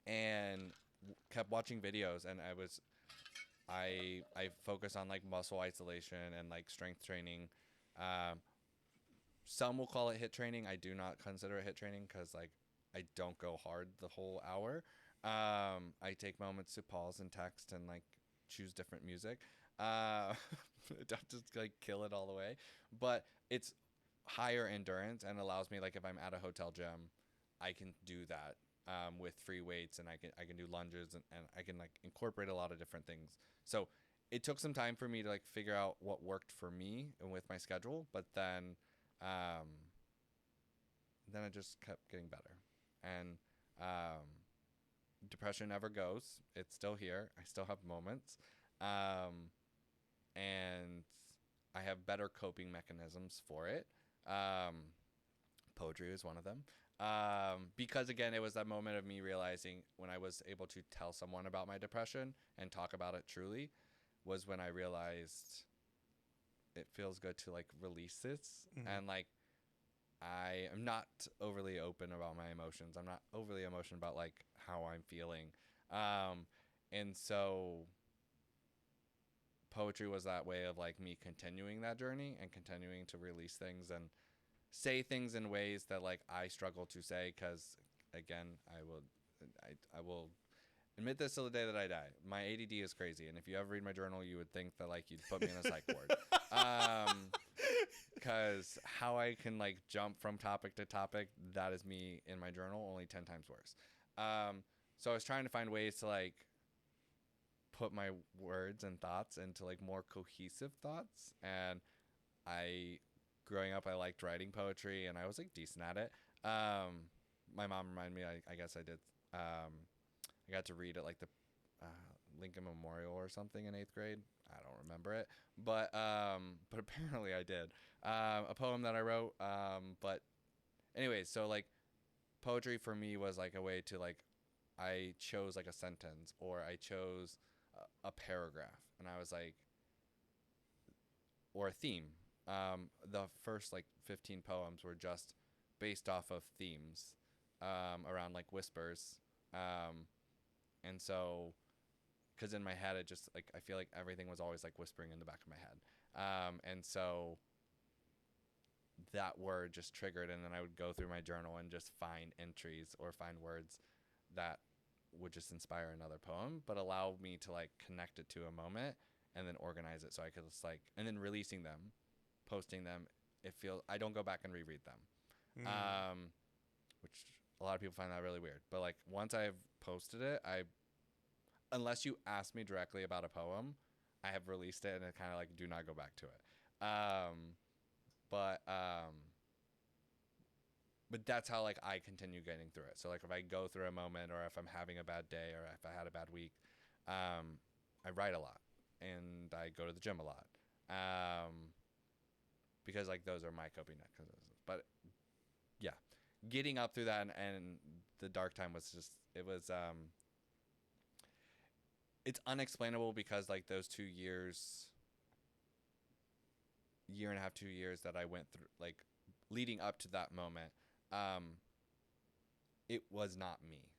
And kept watching videos, and I focus on like muscle isolation and like strength training. Some will call it HIIT training. I do not consider it HIIT training because like I don't go hard the whole hour. I take moments to pause and text and like choose different music. Don't just like kill it all the way, but it's higher endurance and allows me, like, if I'm at a hotel gym, I can do that with free weights, and I can do lunges, and I can like incorporate a lot of different things. So it took some time for me to like figure out what worked for me and with my schedule, but then it just kept getting better. And depression never goes. It's still here. I still have moments. And I have better coping mechanisms for it. Poetry is one of them. Because again, it was that moment of me realizing when I was able to tell someone about my depression and talk about it truly, was when I realized it feels good to like release this. And like, I am not overly open about my emotions. I'm not overly emotional about like how I'm feeling. And so poetry was that way of like me continuing that journey and continuing to release things and say things in ways that like I struggle to say, because again, I will admit this till the day that I die. My ADD is crazy, and if you ever read my journal, you would think that like you'd put me in a psych ward. Because how I can like jump from topic to topic, that is me in my journal, only 10 times worse. So I was trying to find ways to like put my words and thoughts into like more cohesive thoughts. And growing up, I liked writing poetry, and I was like decent at it. My mom reminded me, I guess I did. I got to read at like the Lincoln Memorial or something in 8th grade. I don't remember it, but apparently I did. A poem that I wrote. But anyways, so like poetry for me was like a way to like, I chose like a sentence, or I chose a paragraph, and I was like, or a theme, The first like 15 poems were just based off of themes around like whispers. And so, because in my head, it just like, I feel like everything was always like whispering in the back of my head. And so that word just triggered, and then I would go through my journal and just find entries or find words that would just inspire another poem, but allow me to like connect it to a moment and then organize it so I could just like, and then releasing them, posting them. I don't go back and reread them, which a lot of people find that really weird. But like once I've posted it, unless you ask me directly about a poem, I have released it and I kind of like do not go back to it. But that's how like I continue getting through it. So like if I go through a moment, or if I'm having a bad day, or if I had a bad week, I write a lot and I go to the gym a lot, because like those are my coping mechanisms. But yeah, getting up through that and the dark time was just, it's unexplainable, because like those 2 years, year and a half, 2 years that I went through, like leading up to that moment, it was not me,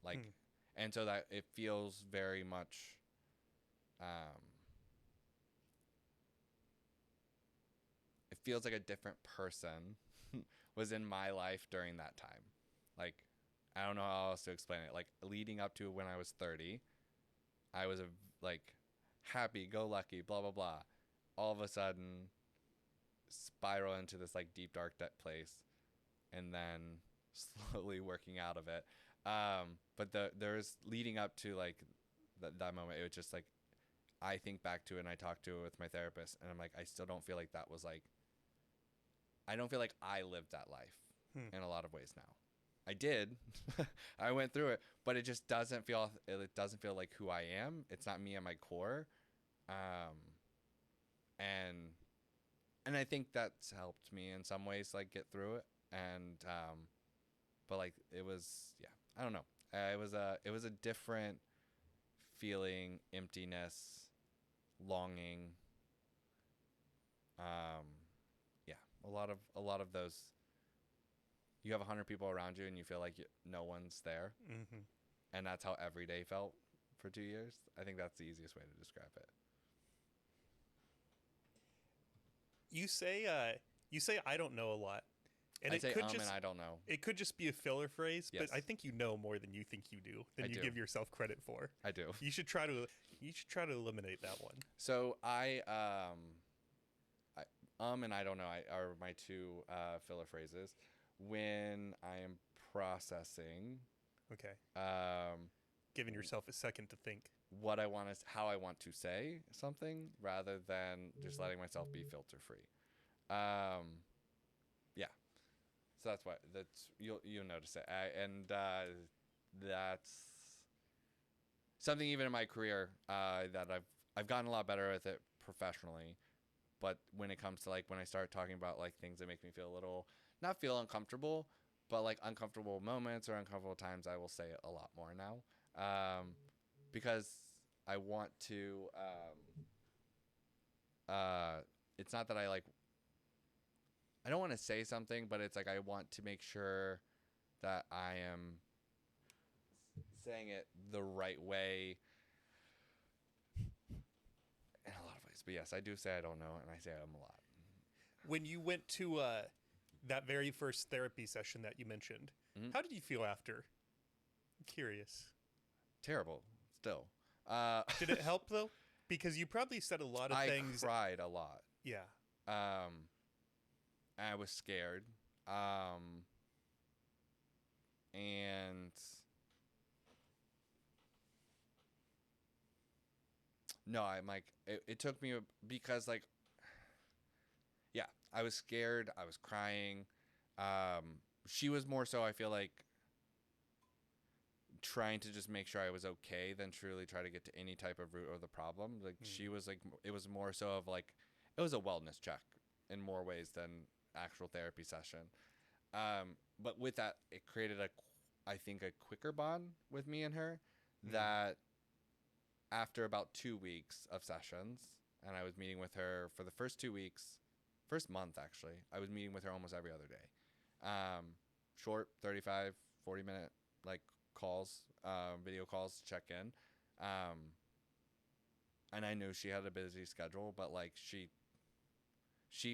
like, and so that it feels very much, it feels like a different person was in my life during that time. Like, I don't know how else to explain it. Like leading up to when I was 30, I was like happy go lucky, blah blah blah. All of a sudden, spiral into this like deep dark place, and then slowly working out of it. But there's leading up to like that moment, it was just like, I think back to it and I talked to it with my therapist, and I'm like, I still don't feel like that was like, I don't feel like I lived that life in a lot of ways now. I did. I went through it, but it just doesn't feel like who I am. It's not me at my core. And I think that's helped me in some ways, like get through it. And, but like, it was, yeah, I don't know. It was a different feeling, emptiness, longing. Yeah, a lot of those. You have 100 people around you and you feel like no one's there. Mm-hmm. And that's how every day felt for 2 years. I think that's the easiest way to describe it. You say I don't know a lot. And I say and I don't know. It could just be a filler phrase, yes. But I think you know more than you think you do, than you give yourself credit for. I do. You should try to eliminate that one. So I and I don't know are my two filler phrases when I am processing. Okay. Giving yourself a second to think. What I want is how I want to say something, rather than just letting myself be filter free. Yeah. So that's you'll notice it. That's something even in my career that I've gotten a lot better with it professionally. But when it comes to like when I start talking about like things that make me feel a little, not feel uncomfortable, but like uncomfortable moments or uncomfortable times, I will say it a lot more now. Because I want to, it's not that I don't want to say something, but it's like I want to make sure that I am saying it the right way in a lot of ways. But yes, I do say I don't know, and I say I'm a lot. When you went to that very first therapy session that you mentioned, how did you feel after? I'm curious. Terrible, still. Did it help though? Because you probably said a lot of things. I cried a lot. Yeah. I was scared. And no, I'm like, it took me because like, yeah, I was scared. I was crying. She was more so, I feel like, trying to just make sure I was okay than truly try to get to any type of root of the problem. Like she was like, it was more so of like, it was a wellness check in more ways than actual therapy session. But with that, it created I think a quicker bond with me and her that after about 2 weeks of sessions, and I was meeting with her for the first 2 weeks first month actually, I was meeting with her almost every other day. Short 35, 40 minute like calls, video calls to check in. And I knew she had a busy schedule, but like she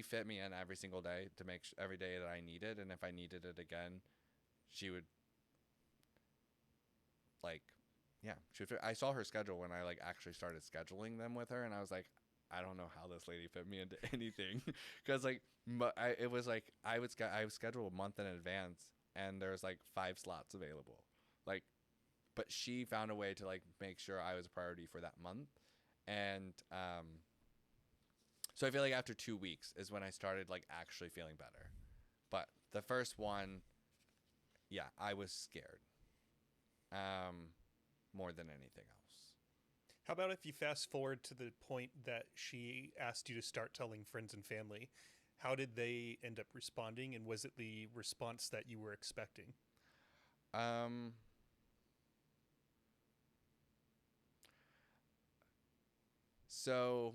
fit me in every single day to make every day that I needed, and if I needed it again, she would like, yeah, she would fit. I saw her schedule when I like actually started scheduling them with her, and I was like, I don't know how this lady fit me into anything, because like it was like I would schedule a month in advance, and there's like 5 slots available, like, but she found a way to like make sure I was a priority for that month, and so I feel like after 2 weeks is when I started like actually feeling better, but the first one, yeah, I was scared, more than anything else. How about if you fast forward to the point that she asked you to start telling friends and family? How did they end up responding, and was it the response that you were expecting? Um, so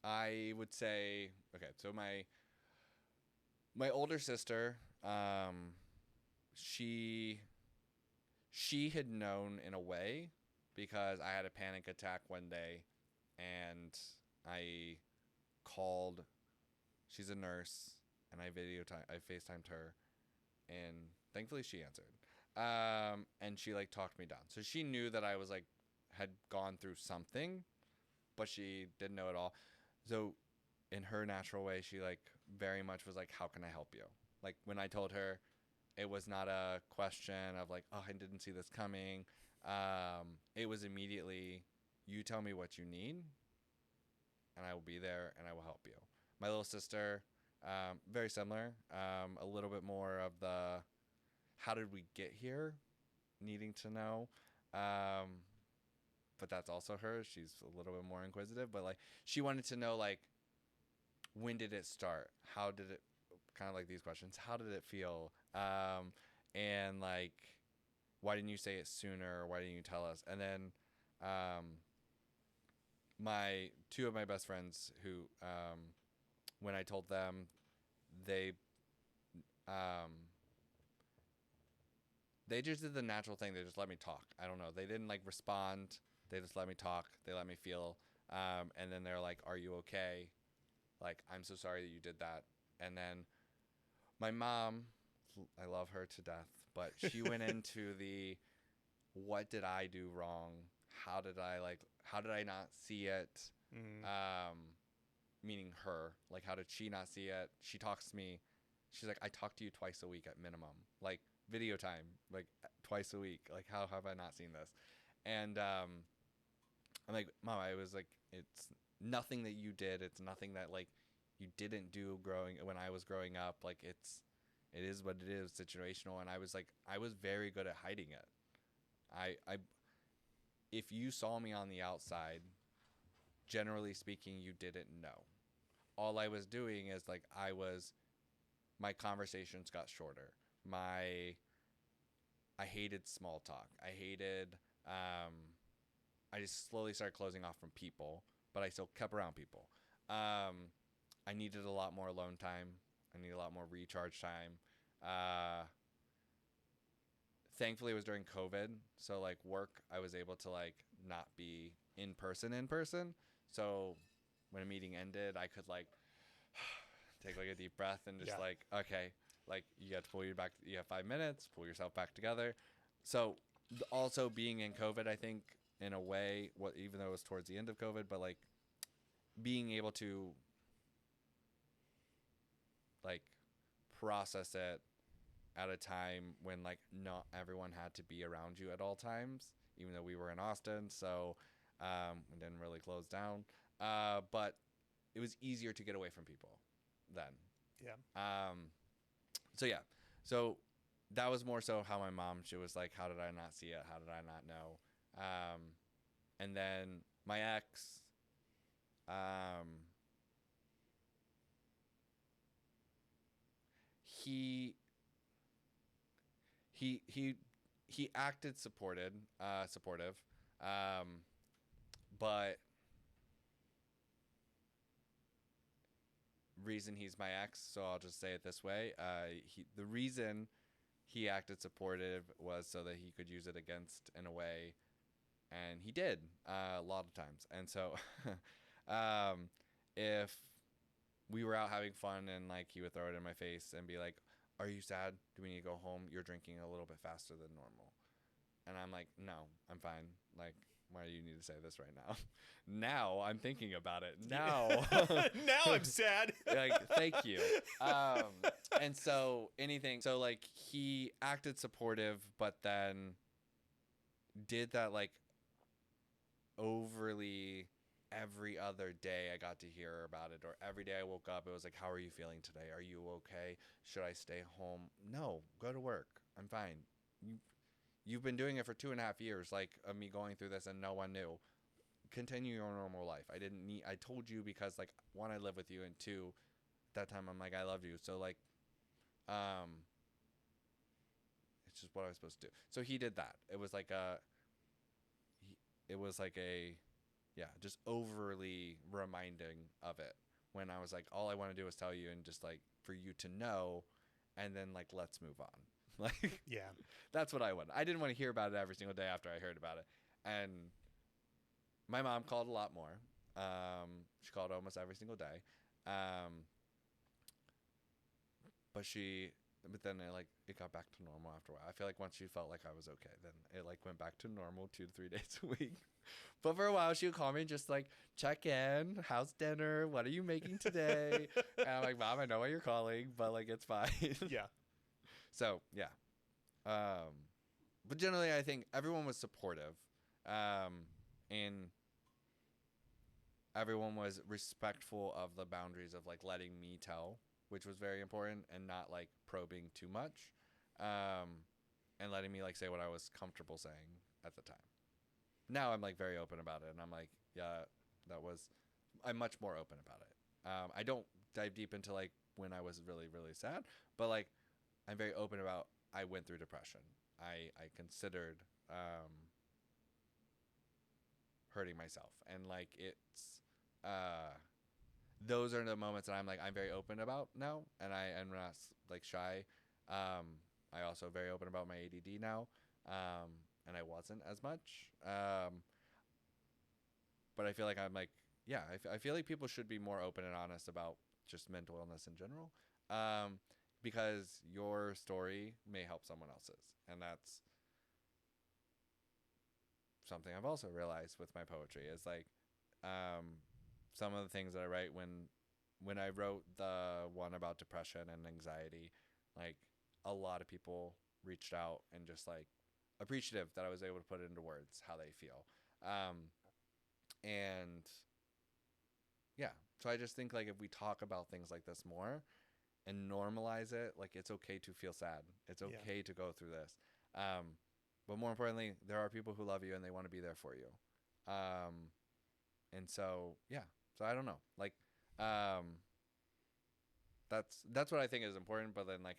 I would say, okay, so my older sister, she had known in a way, because I had a panic attack one day, and I called. She's a nurse, and I FaceTimed her, and thankfully she answered. And she like talked me down, so she knew that I was like had gone through something, but she didn't know it all. So in her natural way, she like very much was like, how can I help you? Like when I told her, it was not a question of like, oh, I didn't see this coming. It was immediately, you tell me what you need, and I will be there, and I will help you. My little sister, very similar, a little bit more of the, how did we get here, needing to know. But that's also her. She's a little bit more inquisitive, but like she wanted to know like, when did it start? How did it, kind of like these questions? How did it feel? And like, why didn't you say it sooner? Why didn't you tell us? And then, my 2 of my best friends who, when I told them, they, they just did the natural thing. They just let me talk. I don't know. They didn't like respond. They just let me talk. They let me feel. And then they're like, "Are you okay? Like, I'm so sorry that you did that." And then my mom, I love her to death, but she went into the, what did I do wrong? How did I not see it? Mm. Meaning her, like, how did she not see it? She talks to me. She's like, I talk to you twice a week at minimum, like video time, like twice a week. Like, how have I not seen this? And I'm like, Mom, I was like, it's nothing that you did. It's nothing that like you didn't do when I was growing up. Like it is what it is, situational. And I was like, I was very good at hiding it. I if you saw me on the outside, generally speaking, you didn't know. All I was doing is like, my conversations got shorter. I hated small talk. I just slowly started closing off from people, but I still kept around people. I needed a lot more alone time. I needed a lot more recharge time. Thankfully it was during COVID. So like work, I was able to like not be in person. So when a meeting ended, I could like take like a deep breath and just like, okay, like you have to you have 5 minutes, pull yourself back together. So also being in COVID, I think in a way, even though it was towards the end of COVID, but like being able to like process it at a time when like not everyone had to be around you at all times, even though we were in Austin, so we didn't really close down, but it was easier to get away from people then. So that was more so how my mom, she was like, how did I not see it, how did I not know? And then my ex, he acted supportive, but reason he's my ex, so I'll just say it this way. The reason he acted supportive was so that he could use it against in a way, and he did a lot of times. And so if we were out having fun and like he would throw it in my face and be like, are you sad? Do we need to go home? You're drinking a little bit faster than normal. And I'm like, no, I'm fine. Like, why do you need to say this right now? Now I'm thinking about it. Now. Now I'm sad. Like, thank you. And so so like he acted supportive, but then did that like overly every other day I got to hear about it, or every day I woke up, it was like, how are you feeling today? Are you okay? Should I stay home? No, go to work. I'm fine. You've been doing it for 2.5 years, like of me going through this and no one knew. Continue your normal life. I told you because like, one, I live with you, and two, that time I'm like, I love you. So like, it's just what I was supposed to do. So he did that. It was like just overly reminding of it, when I was like, all I want to do is tell you and just like for you to know, and then like, let's move on. Like, Yeah. that's what I want. I didn't want to hear about it every single day after I heard about it. And my mom called a lot more. She called almost every single day. But then it got back to normal after a while. I feel like once she felt like I was okay, then it like went back to normal 2 to 3 days a week. But for a while, she would call me and just like check in. How's dinner? What are you making today? And I'm like, Mom, I know why you're calling, but like, it's fine. Yeah. So yeah. But generally, I think everyone was supportive, and everyone was respectful of the boundaries of like letting me tell, which was very important, and not like probing too much, and letting me like say what I was comfortable saying at the time. Now I'm like very open about it, and I'm like, yeah, I'm much more open about it. I don't dive deep into like when I was really, really sad, but like I'm very open about I went through depression. I considered hurting myself, and like it's those are the moments that I'm like, I'm very open about now, and I am not like shy. I also very open about my ADD now, and I wasn't as much. But I feel like I'm like, yeah, I feel like people should be more open and honest about just mental illness in general, because your story may help someone else's, and that's something I've also realized with my poetry is like, some of the things that I write when I wrote the one about depression and anxiety, like a lot of people reached out and just like appreciative that I was able to put it into words how they feel. And yeah, so I just think like if we talk about things like this more and normalize it, like it's okay to feel sad. It's okay to go through this. But more importantly, there are people who love you and they want to be there for you. And so, yeah. So I don't know, like, that's what I think is important. But then like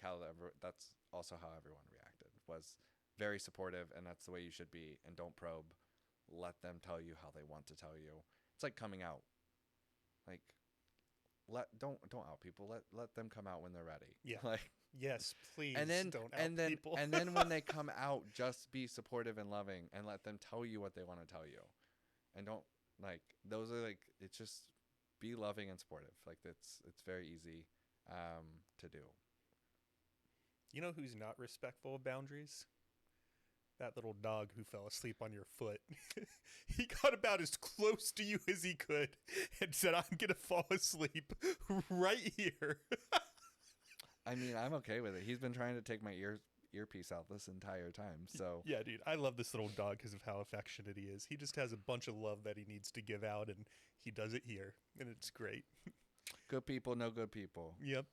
that's also how everyone reacted, was very supportive, and that's the way you should be. And don't probe, let them tell you how they want to tell you. It's like coming out, like don't out people. Let them come out when they're ready. Yeah. Like, yes, please. and then don't and out then people. and then when they come out, just be supportive and loving, and let them tell you what they want to tell you, and don't like those are like, it's just be loving and supportive. Like it's very easy to do. You know who's not respectful of boundaries? That little dog who fell asleep on your foot. He got about as close to you as he could and said, I'm going to fall asleep right here. I mean, I'm okay with it. He's been trying to take my earpiece out this entire time. So yeah, dude, I love this little dog because of how affectionate he is. He just has a bunch of love that he needs to give out, and he does it here, and it's great. Good people know good people. Yep.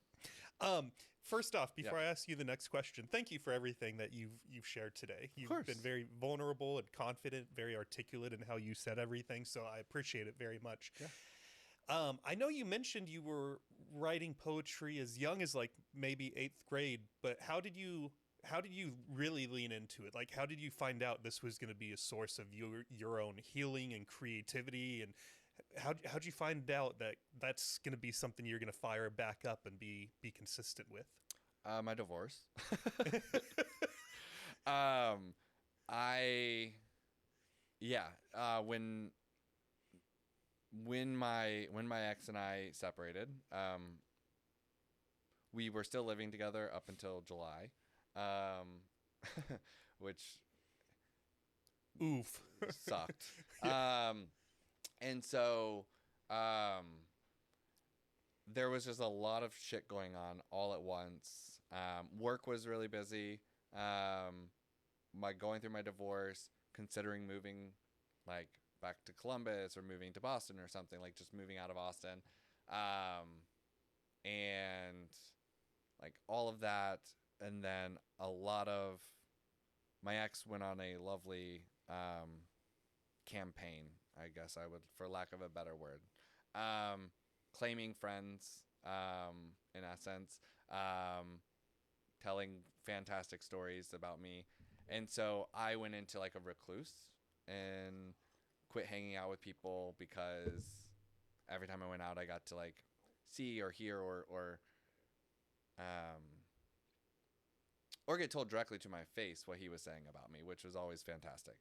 First off, before I ask you the next question, thank you for everything that you've shared today. You've been very vulnerable and confident, very articulate in how you said everything, so I appreciate it very much. Yeah. I know you mentioned you were writing poetry as young as like maybe 8th grade, but how did you really lean into it? Like, how did you find out this was going to be a source of your own healing and creativity? And How'd you find out that that's going to be something you're going to fire back up and be consistent with? My divorce. um, I yeah. When my ex and I separated, we were still living together up until July, which Oof. sucked. And so um, there was just a lot of shit going on all at once. Work was really busy. My going through my divorce, considering moving, like back to Columbus or moving to Boston or something, like just moving out of Austin, and like all of that, and then a lot of my ex went on a lovely campaign, I guess I would, for lack of a better word, claiming friends, in essence, telling fantastic stories about me. And so I went into like a recluse and quit hanging out with people because every time I went out, I got to like see or hear or get told directly to my face what he was saying about me, which was always fantastic.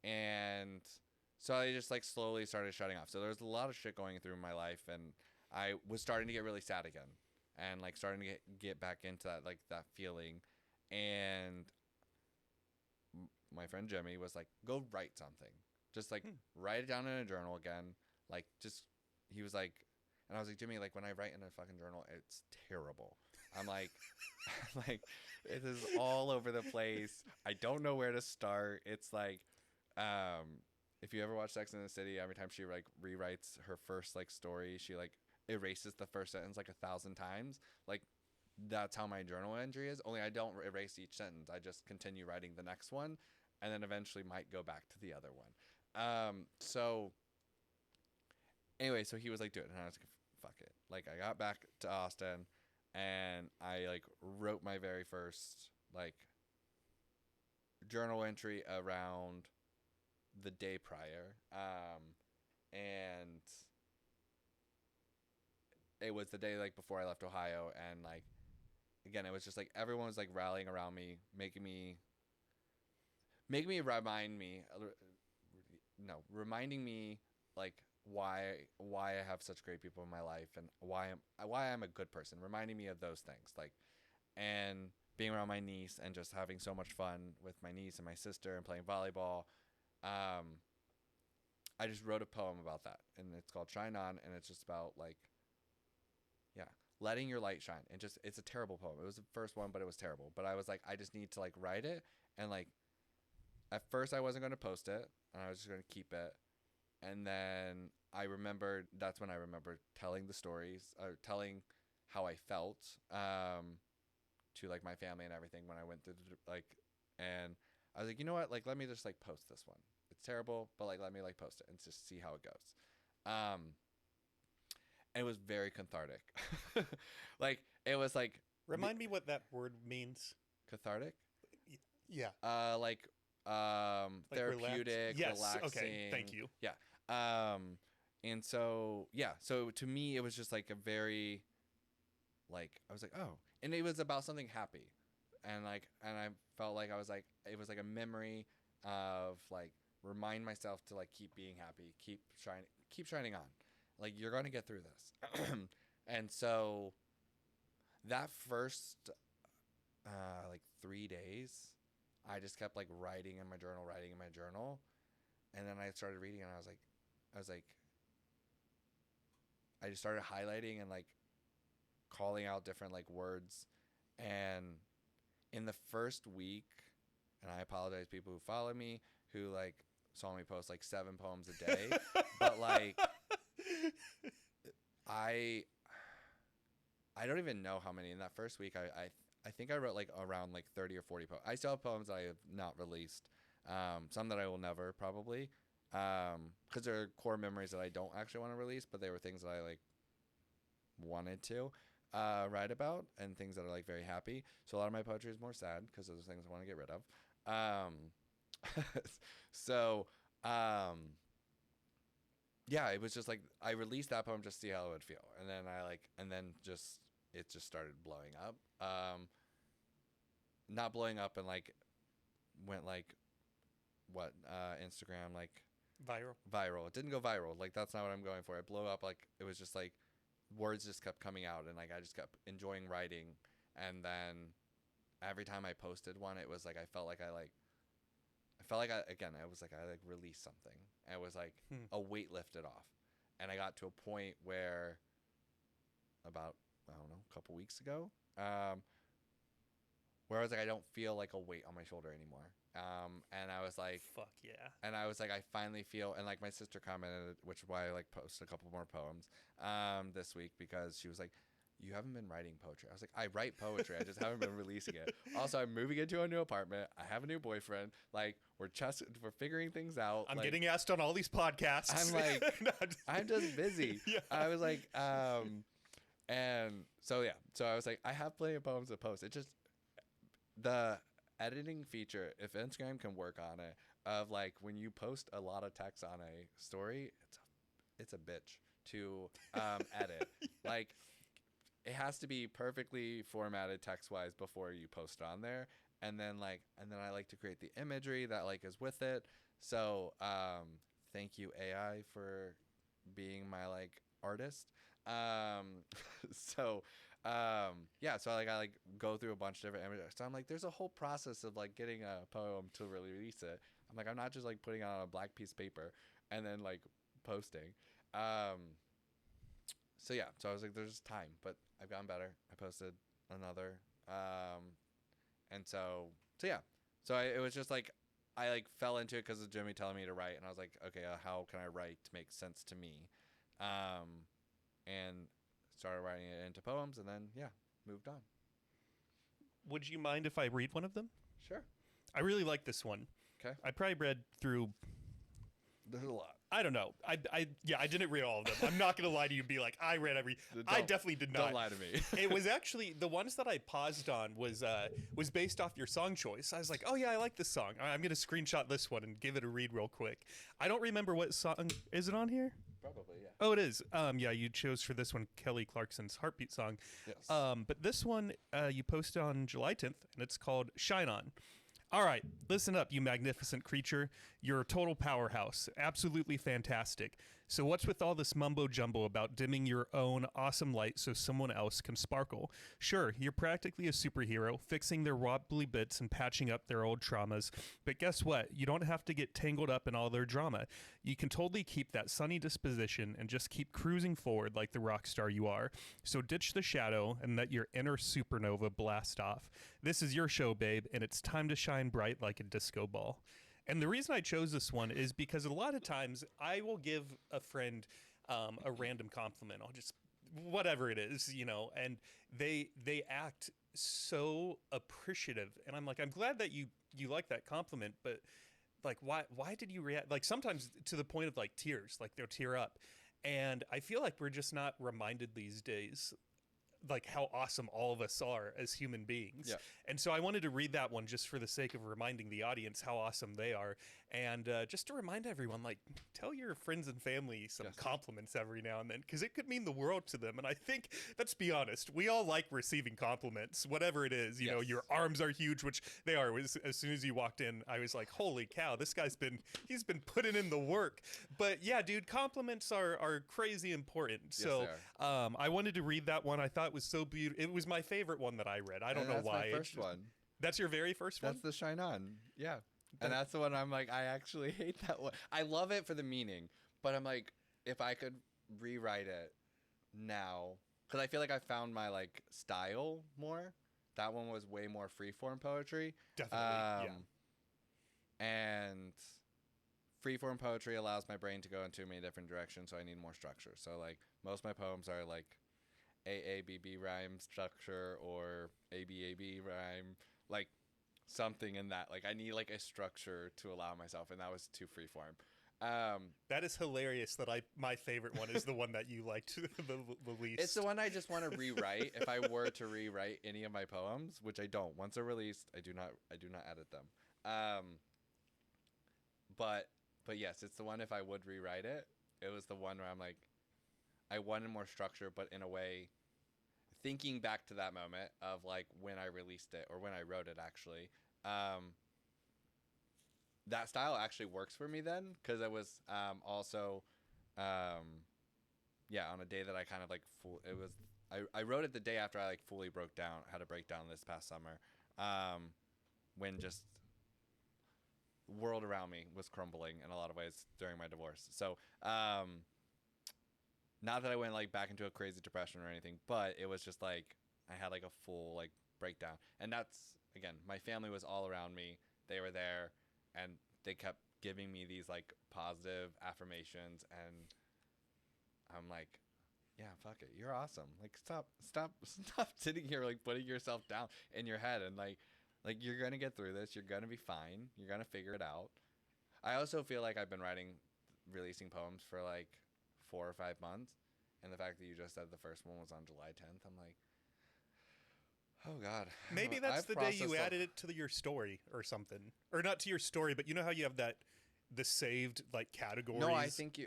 And so I just like slowly started shutting off. So there was a lot of shit going through my life, and I was starting to get really sad again, and like starting to get back into that, like that feeling. And my friend Jimmy was like, "Go write something. Just like write it down in a journal again. Like just," he was like, and I was like, "Jimmy, like when I write in a fucking journal, it's terrible. I'm like, like it is all over the place. I don't know where to start. It's like, if you ever watch Sex and the City, every time she like rewrites her first like story, she like erases the first sentence like 1,000 times. Like that's how my journal entry is. Only I don't erase each sentence. I just continue writing the next one, and then eventually might go back to the other one. So anyway, so he was like, "Do it," and I was like, "Fuck it." Like I got back to Austin, and I like wrote my very first like journal entry around the day prior, and it was the day like before I left Ohio, and like again, it was just like everyone was like rallying around me, reminding me like why I have such great people in my life, and why I'm a good person, reminding me of those things, like, and being around my niece and just having so much fun with my niece and my sister and playing volleyball. I just wrote a poem about that, and it's called Shine On, and it's just about like, yeah, letting your light shine. And just, it's a terrible poem. It was the first one, but it was terrible. But I was like, I just need to like write it. And like, at first I wasn't going to post it, and I was just going to keep it. And then that's when I remembered telling the stories, or telling how I felt, to like my family and everything when I went through like, and I was like, you know what? Like, let me just like post this one. It's terrible, but like, let me like post it and just see how it goes. And it was very cathartic. Like, it was like, Remind me what that word means. cathartic. Yeah. Like, Like therapeutic, yes. relaxing. Okay. Thank you. Yeah. And so, yeah. So to me, it was just like a very, like, I was like, oh, and it was about something happy. And like, and I felt like I was like, it was like a memory of like, remind myself to like keep being happy, keep shining on. Like, you're going to get through this. And so that first, like 3 days, I just kept like writing in my journal. And then I started reading, and I was like, I just started highlighting and like calling out different like words. And in the first week, and I apologize to people who follow me, who like saw me post like 7 poems a day, but like, I don't even know how many in that first week. I think I wrote like around like 30 or 40 poems. I still have poems that I have not released. Some that I will never probably, because there are core memories that I don't actually want to release, but they were things that I like wanted to write about, and things that are like very happy. So a lot of my poetry is more sad because those are things I want to get rid of. So yeah, it was just like I released that poem just to see how it would feel, and then it just started blowing up. Not blowing up and like went like what Instagram like Viral. viral. It didn't go viral. Like that's not what I'm going for. It blew up. Like it was just like words just kept coming out, and like I just kept enjoying writing. And then every time I posted one, it was like I felt like I was like I like released something. And it was like a weight lifted off. And I got to a point where about I don't know a couple weeks ago, where I was like I don't feel like a weight on my shoulder anymore. And I was like, fuck yeah. And I was like, I finally feel, and like my sister commented, which is why I like posted a couple more poems, this week, because she was like, you haven't been writing poetry. I was like, I write poetry. I just haven't been releasing it. Also, I'm moving into a new apartment. I have a new boyfriend. Like we're figuring things out. I'm like, getting asked on all these podcasts. I'm like, No, I'm just busy. Yeah. I was like, and so yeah, so I was like, I have plenty of poems to post. It just, the editing feature, if Instagram can work on it, of like when you post a lot of text on a story, it's a bitch to edit. Like it has to be perfectly formatted text wise before you post it on there, and then I like to create the imagery that like is with it. So thank you AI for being my like artist. So yeah, so like I like go through a bunch of different images. So I'm like, there's a whole process of like getting a poem to release it. I'm like, I'm not just like putting it on a black piece of paper and then like posting. So yeah, so I was like, there's time, but I've gotten better. I posted another, and so yeah, so it was just like I like fell into it because of Jimmy telling me to write, and I was like, okay, how can I write to make sense to me, and started writing it into poems, and then yeah, moved on. Would you mind if I read one of them? Sure. I really like this one. Okay. I probably read through, There's a lot. I don't know. I didn't read all of them. I'm not going to lie to you and be like, I read every. I definitely did not. Don't lie to me. It was actually, the ones that I paused on was based off your song choice. I was like, oh yeah, I like this song. I'm going to screenshot this one and give it a read real quick. I don't remember what song. Is it on here? Probably, yeah. Oh, it is. Yeah, you chose for this one Kelly Clarkson's Heartbeat song. Yes. But this one you posted on July 10th, and it's called Shine On. All right, listen up, you magnificent creature. You're a total powerhouse. Absolutely fantastic. So what's with all this mumbo jumbo about dimming your own awesome light so someone else can sparkle? Sure, you're practically a superhero, fixing their wobbly bits and patching up their old traumas. But guess what? You don't have to get tangled up in all their drama. You can totally keep that sunny disposition and just keep cruising forward like the rock star you are. So ditch the shadow and let your inner supernova blast off. This is your show, babe, and it's time to shine bright like a disco ball. And the reason I chose this one is because a lot of times I will give a friend a random compliment. I'll just, whatever it is, and they act so appreciative. And I'm like, I'm glad that you like that compliment, but like, why did you react? Like sometimes to the point of like tears, like they'll tear up. And I feel like we're just not reminded these days like how awesome all of us are as human beings. Yeah. And so I wanted to read that one just for the sake of reminding the audience how awesome they are. And just to remind everyone, like, tell your friends and family some compliments every now and then, because it could mean the world to them. And I think, let's be honest, we all like receiving compliments, whatever it is. You know, your arms are huge, which they are. As soon as you walked in, I was like, holy cow, this guy's he's been putting in the work. But yeah, dude, compliments are crazy important. Yes, So I wanted to read that one. I thought it was so beautiful. It was my favorite one that I read. I don't know why. That's my first one. That's your very first one? That's the Shine On. Yeah. And that's the one I'm like, I actually hate that one. I love it for the meaning, but I'm like, if I could rewrite it now, because I feel like I found my like style more. That one was way more freeform poetry. Definitely, yeah. And freeform poetry allows my brain to go into many different directions, so I need more structure. So like most of my poems are like AABB rhyme structure or ABAB rhyme, like something in that. Like I need like a structure to allow myself, and that was too freeform. That is hilarious that my favorite one is the one that you liked the least. It's the one I just want to rewrite. If I were to rewrite any of my poems, which I don't, once they're released, I do not edit them. But yes, it's the one if I would rewrite it, It was the one where I'm like, I wanted more structure, but in a way, thinking back to that moment of like when I released it or when I wrote it actually, that style actually works for me then because it was also, yeah, on a day that I kind of like I wrote it the day after I like fully had a breakdown this past summer, when just world around me was crumbling in a lot of ways during my divorce. So, not that I went like back into a crazy depression or anything, but it was just like I had like a full like breakdown. And that's, again, my family was all around me. They were there and they kept giving me these like positive affirmations, and I'm like, yeah, fuck it, you're awesome. Like stop sitting here like putting yourself down in your head, and like you're gonna get through this. You're gonna be fine. You're gonna figure it out. I also feel like I've been releasing poems for like 4 or 5 months, and the fact that you just said the first one was on July 10th, I'm like, oh God. Maybe that's the day you added it to your story or something, or not to your story, but you know how you have the saved like categories. No, I think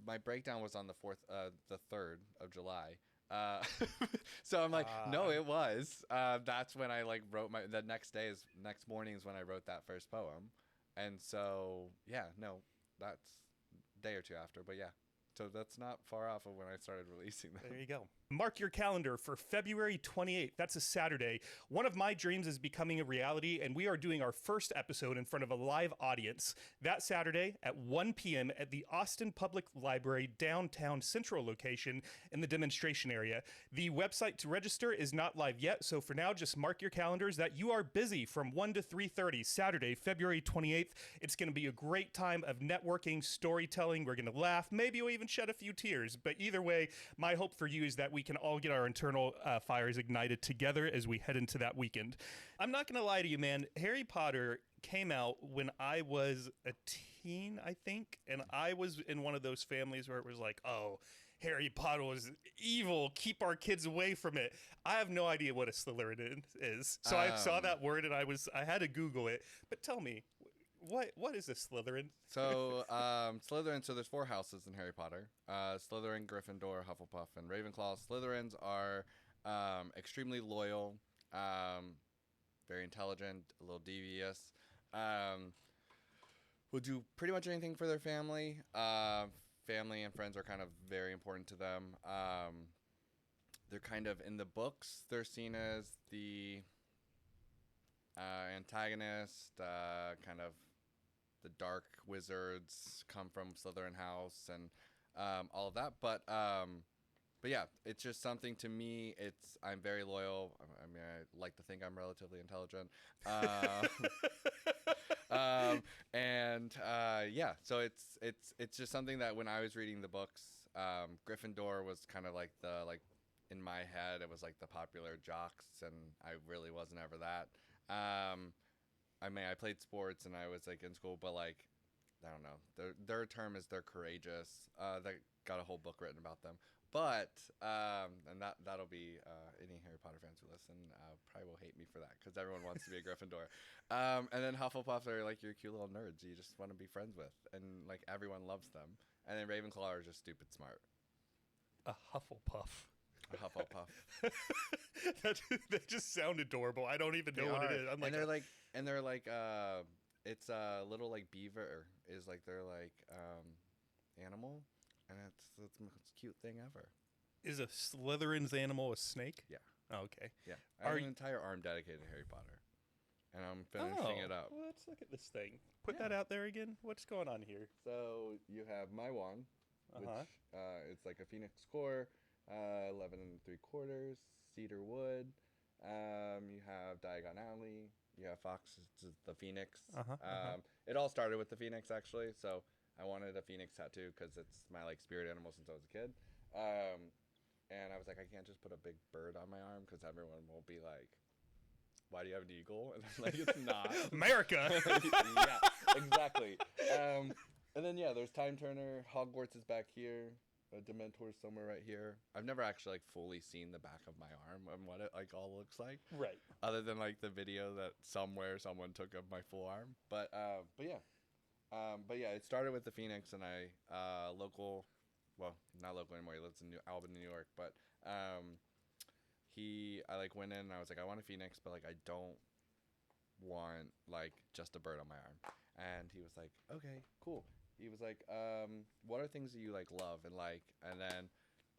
my breakdown was on the 3rd of July. So I'm like, no, it was. That's when I like wrote the next morning is when I wrote that first poem. And so, yeah, no, that's a day or two after, but yeah. So that's not far off of when I started releasing them. There you go. Mark your calendar for February 28th. That's a Saturday. One of my dreams is becoming a reality, and we are doing our first episode in front of a live audience that Saturday at 1 p.m. at the Austin Public Library downtown Central location in the demonstration area. The website to register is not live yet, so for now, just mark your calendars that you are busy from 1 to 3:30 Saturday, February 28th. It's going to be a great time of networking, storytelling. We're going to laugh. Maybe we'll even shed a few tears. But either way, my hope for you is that we can all get our internal fires ignited together as we head into that weekend. I'm not going to lie to you, man. Harry Potter came out when I was a teen, I think. And I was in one of those families where it was like, oh, Harry Potter is evil. Keep our kids away from it. I have no idea what a Slytherin is. So I saw that word and I had to Google it. But tell me, what is a Slytherin? So, Slytherin, so there's 4 houses in Harry Potter. Slytherin, Gryffindor, Hufflepuff, and Ravenclaw. Slytherins are extremely loyal, very intelligent, a little devious, will do pretty much anything for their family. Family and friends are kind of very important to them. They're kind of, in the books, they're seen as the antagonist, kind of the dark wizards come from Slytherin house and all of that. But yeah, it's just something to me. I'm very loyal. I mean, I like to think I'm relatively intelligent. Yeah, so it's just something that when I was reading the books, Gryffindor was kind of like in my head, it was like the popular jocks, and I really wasn't ever that. I mean, I played sports and I was like in school, but like, I don't know. Their term is they're courageous. They got a whole book written about them. But and that'll be any Harry Potter fans who listen probably will hate me for that because everyone wants to be a Gryffindor. And then Hufflepuff are like your cute little nerds you just want to be friends with, and like everyone loves them. And then Ravenclaw are just stupid smart. A Hufflepuff. A Hufflepuff. that just sound adorable. I don't even know what it is. They're like it's a little like beaver is like their like animal, and it's the most cute thing ever. Is a Slytherin's animal a snake? Yeah. Oh, okay. Yeah. I have an entire arm dedicated to Harry Potter, and I'm finishing it up. Well, let's look at this thing. Put that out there again. What's going on here? So you have my wand, which it's like a phoenix core. 11 3/4 cedar wood. You have Diagon Alley. You have Fox, the phoenix. It all started with the phoenix actually. So I wanted a phoenix tattoo because it's my like spirit animal since I was a kid. And I was like, I can't just put a big bird on my arm because everyone will be like, why do you have an eagle? And I'm like, it's not America. Yeah, exactly. And then yeah, there's Time Turner. Hogwarts is back here. Dementor somewhere right here. I've never actually like fully seen the back of my arm and what it like all looks like. Right. Other than like the video that somewhere someone took of my full arm. But yeah. But yeah, it started with the Phoenix, and local, well, not local anymore. He lives in Albany, New York. But I like went in and I was like, I want a Phoenix, but like I don't want like just a bird on my arm. And he was like, okay, cool. He was like, what are things that you like love and like,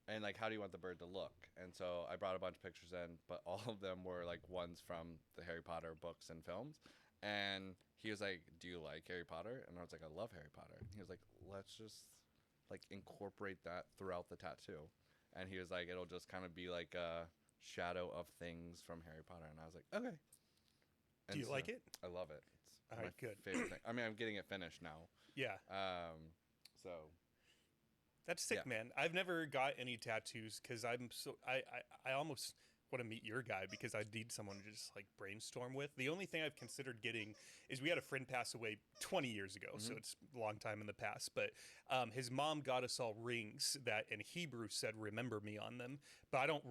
and like how do you want the bird to look? And so I brought a bunch of pictures in, but all of them were like ones from the Harry Potter books and films. And he was like, do you like Harry Potter? And I was like, I love Harry Potter. And he was like, let's just like incorporate that throughout the tattoo. And he was like, it'll just kind of be like a shadow of things from Harry Potter. And I was like, okay. Do you like it? I love it. It's All my right, good. favorite thing. I mean, I'm getting it finished now. Yeah. So That's sick, yeah. man. I've never got any tattoos because I almost want to meet your guy because I need someone to just like brainstorm with. The only thing I've considered getting is we had a friend pass away 20 years ago, so it's a long time in the past. But his mom got us all rings that in Hebrew said "Remember me" on them. But I don't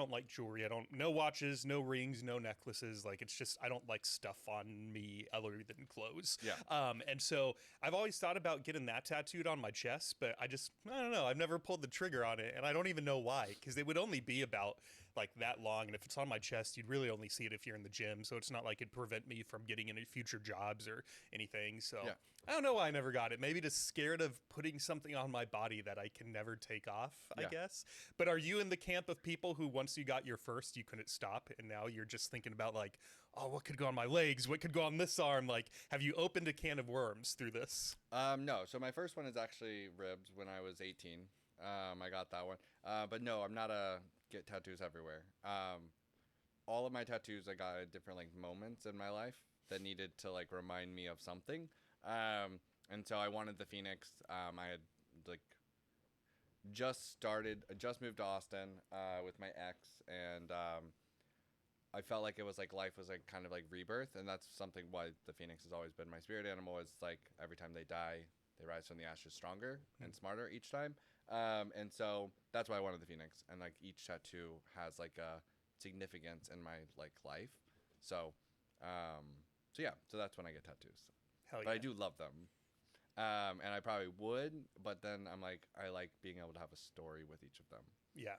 like jewelry. I don't no watches, no rings, no necklaces. Like it's just I don't like stuff on me other than clothes. Yeah. And so I've always thought about getting that tattooed on my chest, but I don't know. I've never pulled the trigger on it, and I don't even know why because it would only be about like that long, and if it's on my chest you'd really only see it if you're in the gym, so it's not like it'd prevent me from getting any future jobs or anything. So Yeah. I don't know why I never got it. Maybe just scared of putting something on my body that I can never take off, I Yeah. guess. But are you in the camp of people who once you got your first you couldn't stop and now you're just thinking about like, oh, what could go on my legs, what could go on this arm? Like, have you opened a can of worms through this? No. So my first one is actually ribs when I was 18. I got that one. But no, I'm not a get tattoos everywhere. All of my tattoos I got at different like moments in my life that needed to like remind me of something. And so I wanted the Phoenix. I had like just moved to Austin with my ex, and I felt like it was like life was like kind of like rebirth, and that's something why the Phoenix has always been my spirit animal. Is like every time they die, they rise from the ashes stronger and smarter each time. And so that's why I wanted the Phoenix, and like each tattoo has like a significance in my like life. So, so yeah, so that's when I get tattoos. Hell But yeah. I do love them. And I probably would, but then I'm like, I like being able to have a story with each of them. Yeah.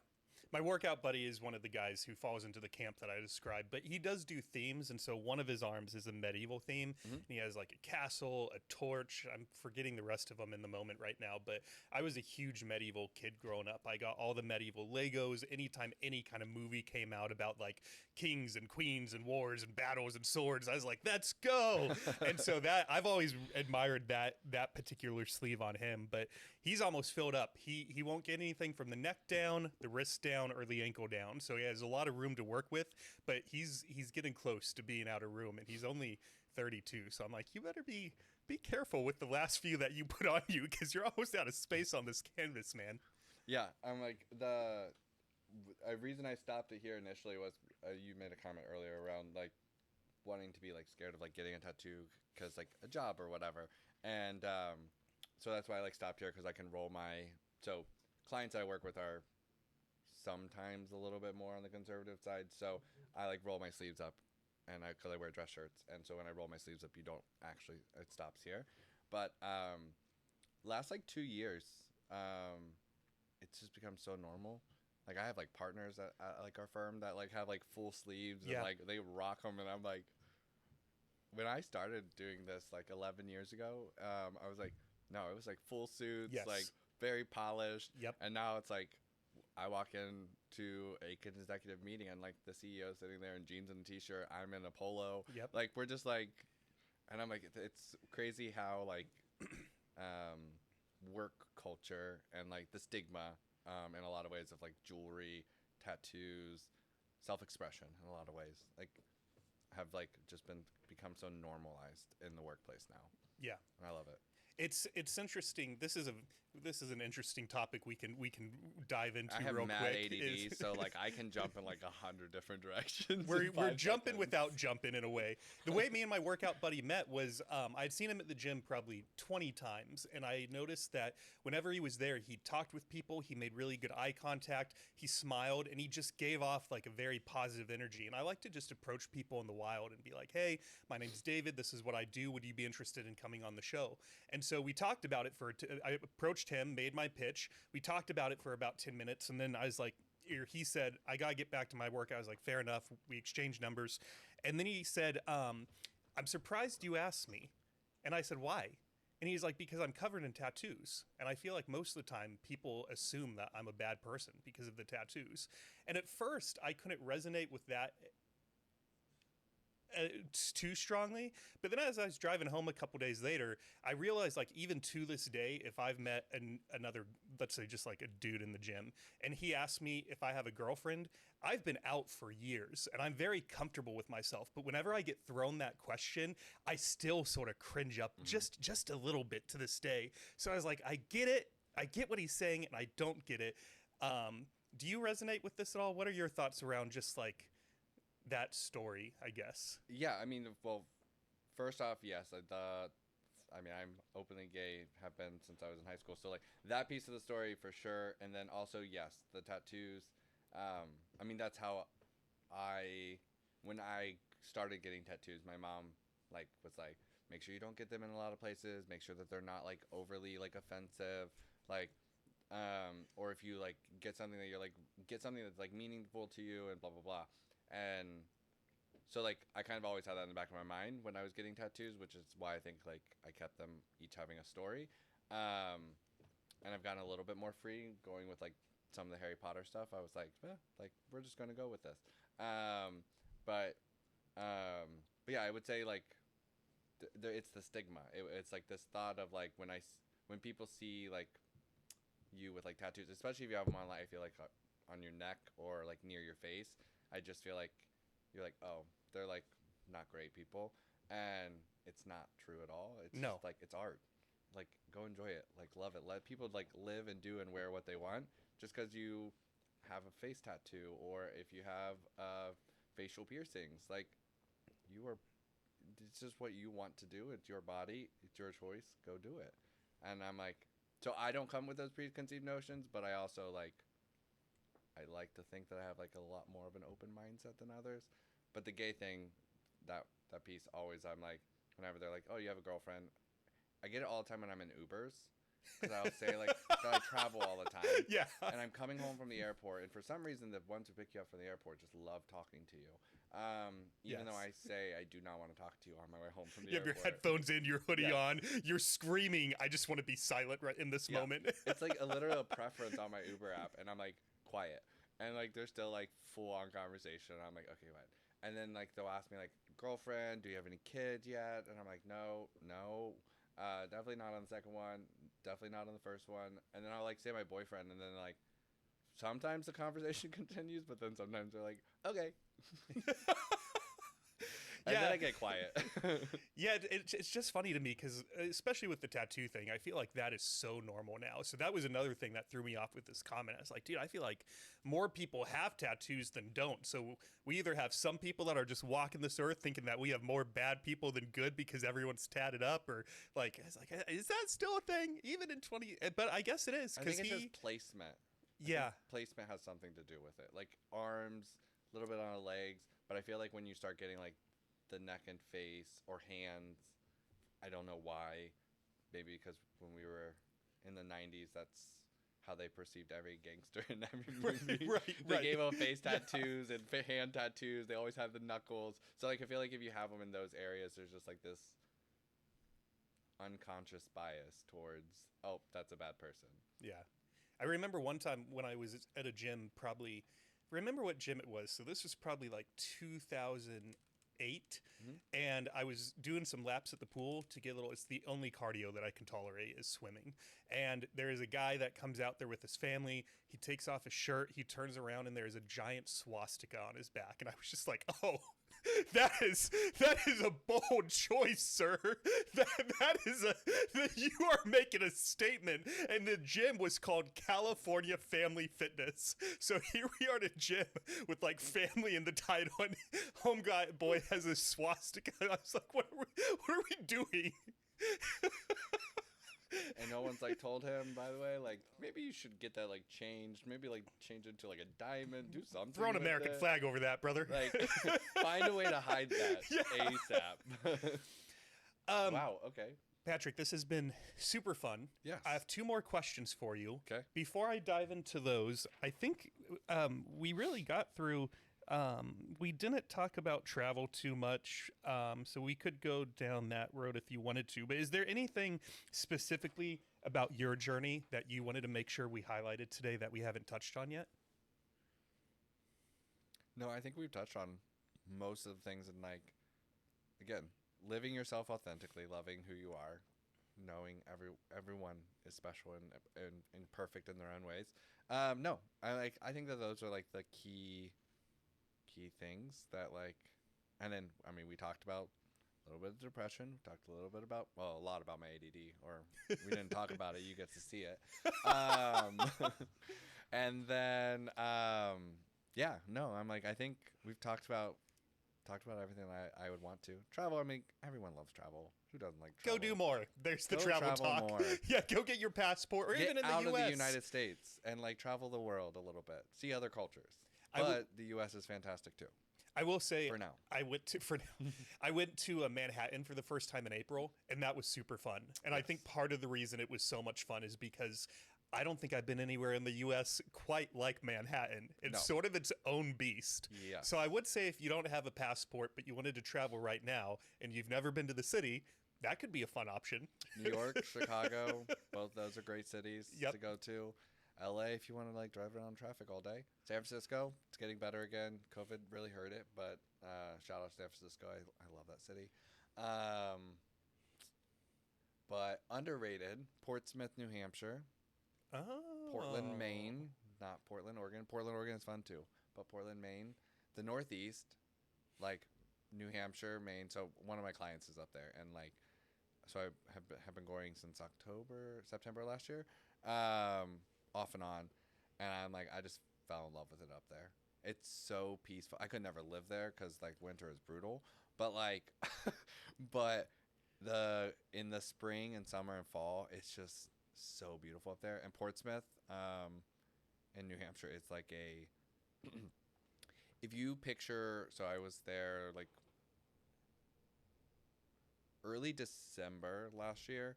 My workout buddy is one of the guys who falls into the camp that I described, but he does do themes. And so one of his arms is a medieval theme. And he has like a castle, a torch. I'm forgetting the rest of them in the moment right now, but I was a huge medieval kid growing up. I got all the medieval Legos. Anytime any kind of movie came out about like kings and queens and wars and battles and swords, I was like, let's go. And so that I've always admired that particular sleeve on him, but he's almost filled up. He won't get anything from the neck down, the wrist down, or the ankle down. So he has a lot of room to work with, but he's getting close to being out of room, and he's only 32. So I'm like, you better be careful with the last few that you put on you because you're almost out of space on this canvas, man. Yeah, I'm like a reason I stopped it here initially was you made a comment earlier around like wanting to be like scared of like getting a tattoo because like a job or whatever, and so that's why I like stopped here because I can roll so clients I work with are sometimes a little bit more on the conservative side, so I like roll my sleeves up, and because I wear dress shirts, and so when I roll my sleeves up, you don't actually it stops here, but last like 2 years, it's just become so normal. Like I have like partners at like our firm that like have like full sleeves and like they rock them, and I'm like, when I started doing this like 11 years ago, I was like, no, it was like full suits, like very polished, and now it's like I walk into a consecutive meeting and like the CEO sitting there in jeans and a t-shirt, I'm in a polo, like we're just like, and I'm like, it's crazy how like work culture and like the stigma in a lot of ways of like jewelry, tattoos, self-expression in a lot of ways like have like just become so normalized in the workplace now. Yeah. And I love it. It's interesting. This is this is an interesting topic we can dive into I have real mad quick. ADD, so like I can jump in like 100 different directions. We're jumping without jumping in a way. The way me and my workout buddy met was I'd seen him at the gym probably 20 times, and I noticed that whenever he was there, he talked with people, he made really good eye contact, he smiled, and he just gave off like a very positive energy. And I like to just approach people in the wild and be like, hey, my name's David, this is what I do, would you be interested in coming on the show? And so we talked about it I approached him, made my pitch, we talked about it for about 10 minutes, and then I was like, he said, I gotta get back to my work. I was like, fair enough. We exchanged numbers. And then he said, I'm surprised you asked me. And I said, why? And he's like, because I'm covered in tattoos. And I feel like most of the time people assume that I'm a bad person because of the tattoos. And at first I couldn't resonate with that too strongly, but then as I was driving home a couple days later, I realized like even to this day, if I've met another, let's say just like a dude in the gym, and he asked me if I have a girlfriend, I've been out for years and I'm very comfortable with myself, but whenever I get thrown that question, I still sort of cringe up just a little bit to this day. So I was like, I get it, I get what he's saying, and I don't get it. Do you resonate with this at all? What are your thoughts around just like that story, I guess? Yeah, I mean, well, first off, yes, I mean, I'm openly gay, have been since I was in high school, so like that piece of the story for sure. And then also, yes, the tattoos. I mean, that's how when I started getting tattoos, my mom like was like, make sure you don't get them in a lot of places, make sure that they're not like overly like offensive, like or if you like get something that you're like, get something that's like meaningful to you and blah blah blah. And so like I kind of always had that in the back of my mind when I was getting tattoos, which is why I think like I kept them each having a story. And I've gotten a little bit more free going with like some of the Harry Potter stuff. I was like, like we're just gonna go with this. But yeah, I would say like it's the stigma. It's like this thought of like when people see like you with like tattoos, especially if you have them on, like I feel like on your neck or like near your face, I just feel like you're like, oh, they're like not great people, and it's not true at all. It's just like it's art. Like go enjoy it, like love it. Let people like live and do and wear what they want. Just because you have a face tattoo or if you have facial piercings, like it's just what you want to do. It's your body. It's your choice. Go do it. And I'm like, so I don't come with those preconceived notions, but I also like. I like to think that I have like a lot more of an open mindset than others. But the gay thing, that piece always, I'm like, whenever they're like, oh, you have a girlfriend, I get it all the time when I'm in Ubers. Because I'll say like, that I travel all the time. Yeah. And I'm coming home from the airport. And for some reason, the ones who pick you up from the airport just love talking to you. Even though I say I do not want to talk to you on my way home from the airport. You have your headphones in, your hoodie on, you're screaming, I just want to be silent right in this moment. It's like a literal preference on my Uber app. And I'm like, quiet, and like they're still like full on conversation. I'm like, okay, what? And then like they'll ask me like, girlfriend, do you have any kids yet? And I'm like, no, definitely not on the second one, definitely not on the first one. And then I'll like say my boyfriend, and then like sometimes the conversation continues, but then sometimes they're like, okay. And then I get quiet. Yeah, it's just funny to me because, especially with the tattoo thing, I feel like that is so normal now. So that was another thing that threw me off with this comment. I was like, dude, I feel like more people have tattoos than don't. So we either have some people that are just walking this earth thinking that we have more bad people than good because everyone's tatted up, or like, it's like, is that still a thing? Even in 20, but I guess it is. I think it's just placement. Yeah. Placement has something to do with it. Like arms, a little bit on the legs. But I feel like when you start getting like the neck and face or hands, I don't know why. Maybe because when we were in the 90s, that's how they perceived every gangster in every movie. They gave them face tattoos and hand tattoos. They always have the knuckles. So like I feel like if you have them in those areas, there's just like this unconscious bias towards, oh, that's a bad person. Yeah. I remember one time when I was at a gym, probably, remember what gym it was. So this was probably like 2008, and I was doing some laps at the pool to get a little, it's the only cardio that I can tolerate is swimming. And there is a guy that comes out there with his family. He takes off his shirt, he turns around, and there is a giant swastika on his back. And I was just like, oh, That is a bold choice, sir. You are making a statement, and the gym was called California Family Fitness. So here we are at a gym with like family in the title, and home guy boy has a swastika. I was like, what are we doing? And no one's like told him, by the way, like maybe you should get that like changed, maybe like change it to like a diamond, do something. Throw an with American it. flag over that, brother. Like find a way to hide that ASAP. Wow. Okay. Patrick, this has been super fun. Yes. I have 2 more questions for you. Okay. Before I dive into those, I think we really got through. We didn't talk about travel too much, so we could go down that road if you wanted to. But is there anything specifically about your journey that you wanted to make sure we highlighted today that we haven't touched on yet? No, I think we've touched on most of the things, and like, again, living yourself authentically, loving who you are, knowing everyone is special and perfect in their own ways. No, I think that those are like the key things that like, and then I mean we talked about a little bit of depression, we talked a little bit about, well, a lot about my ADD, or we didn't talk about it, you get to see it. And then yeah, no, I'm like, I think we've talked about everything I would want to. Travel, I mean, everyone loves travel. Who doesn't like travel? Go do more. There's the Go travel talk. more. Yeah, go get your passport, or Get even in out the of U.S. the United States and like travel the world a little bit, see other cultures. I But the U.S. is fantastic too. I will say, For now. I went to Manhattan for the first time in April, and that was super fun. And I think part of the reason it was so much fun is because I don't think I've been anywhere in the U.S. quite like Manhattan. It's sort of its own beast. Yeah. So I would say if you don't have a passport, but you wanted to travel right now, and you've never been to the city, that could be a fun option. New York, Chicago, both those are great cities Yep. to go to. LA, if you want to like drive around traffic all day. San Francisco, it's getting better again. COVID really hurt it, but shout out to San Francisco. I love that city. But underrated, Portsmouth, New Hampshire. Oh. Portland, Maine, not Portland, Oregon. Portland, Oregon is fun too, but Portland, Maine, the Northeast, like New Hampshire, Maine. So one of my clients is up there, and like, so I have been going since September last year, off and on, and I'm like, I just fell in love with it up there. It's so peaceful. I could never live there because like winter is brutal, but like, but in the spring and summer and fall, it's just so beautiful up there. And Portsmouth, in New Hampshire, it's like if you picture, so I was there like early December last year,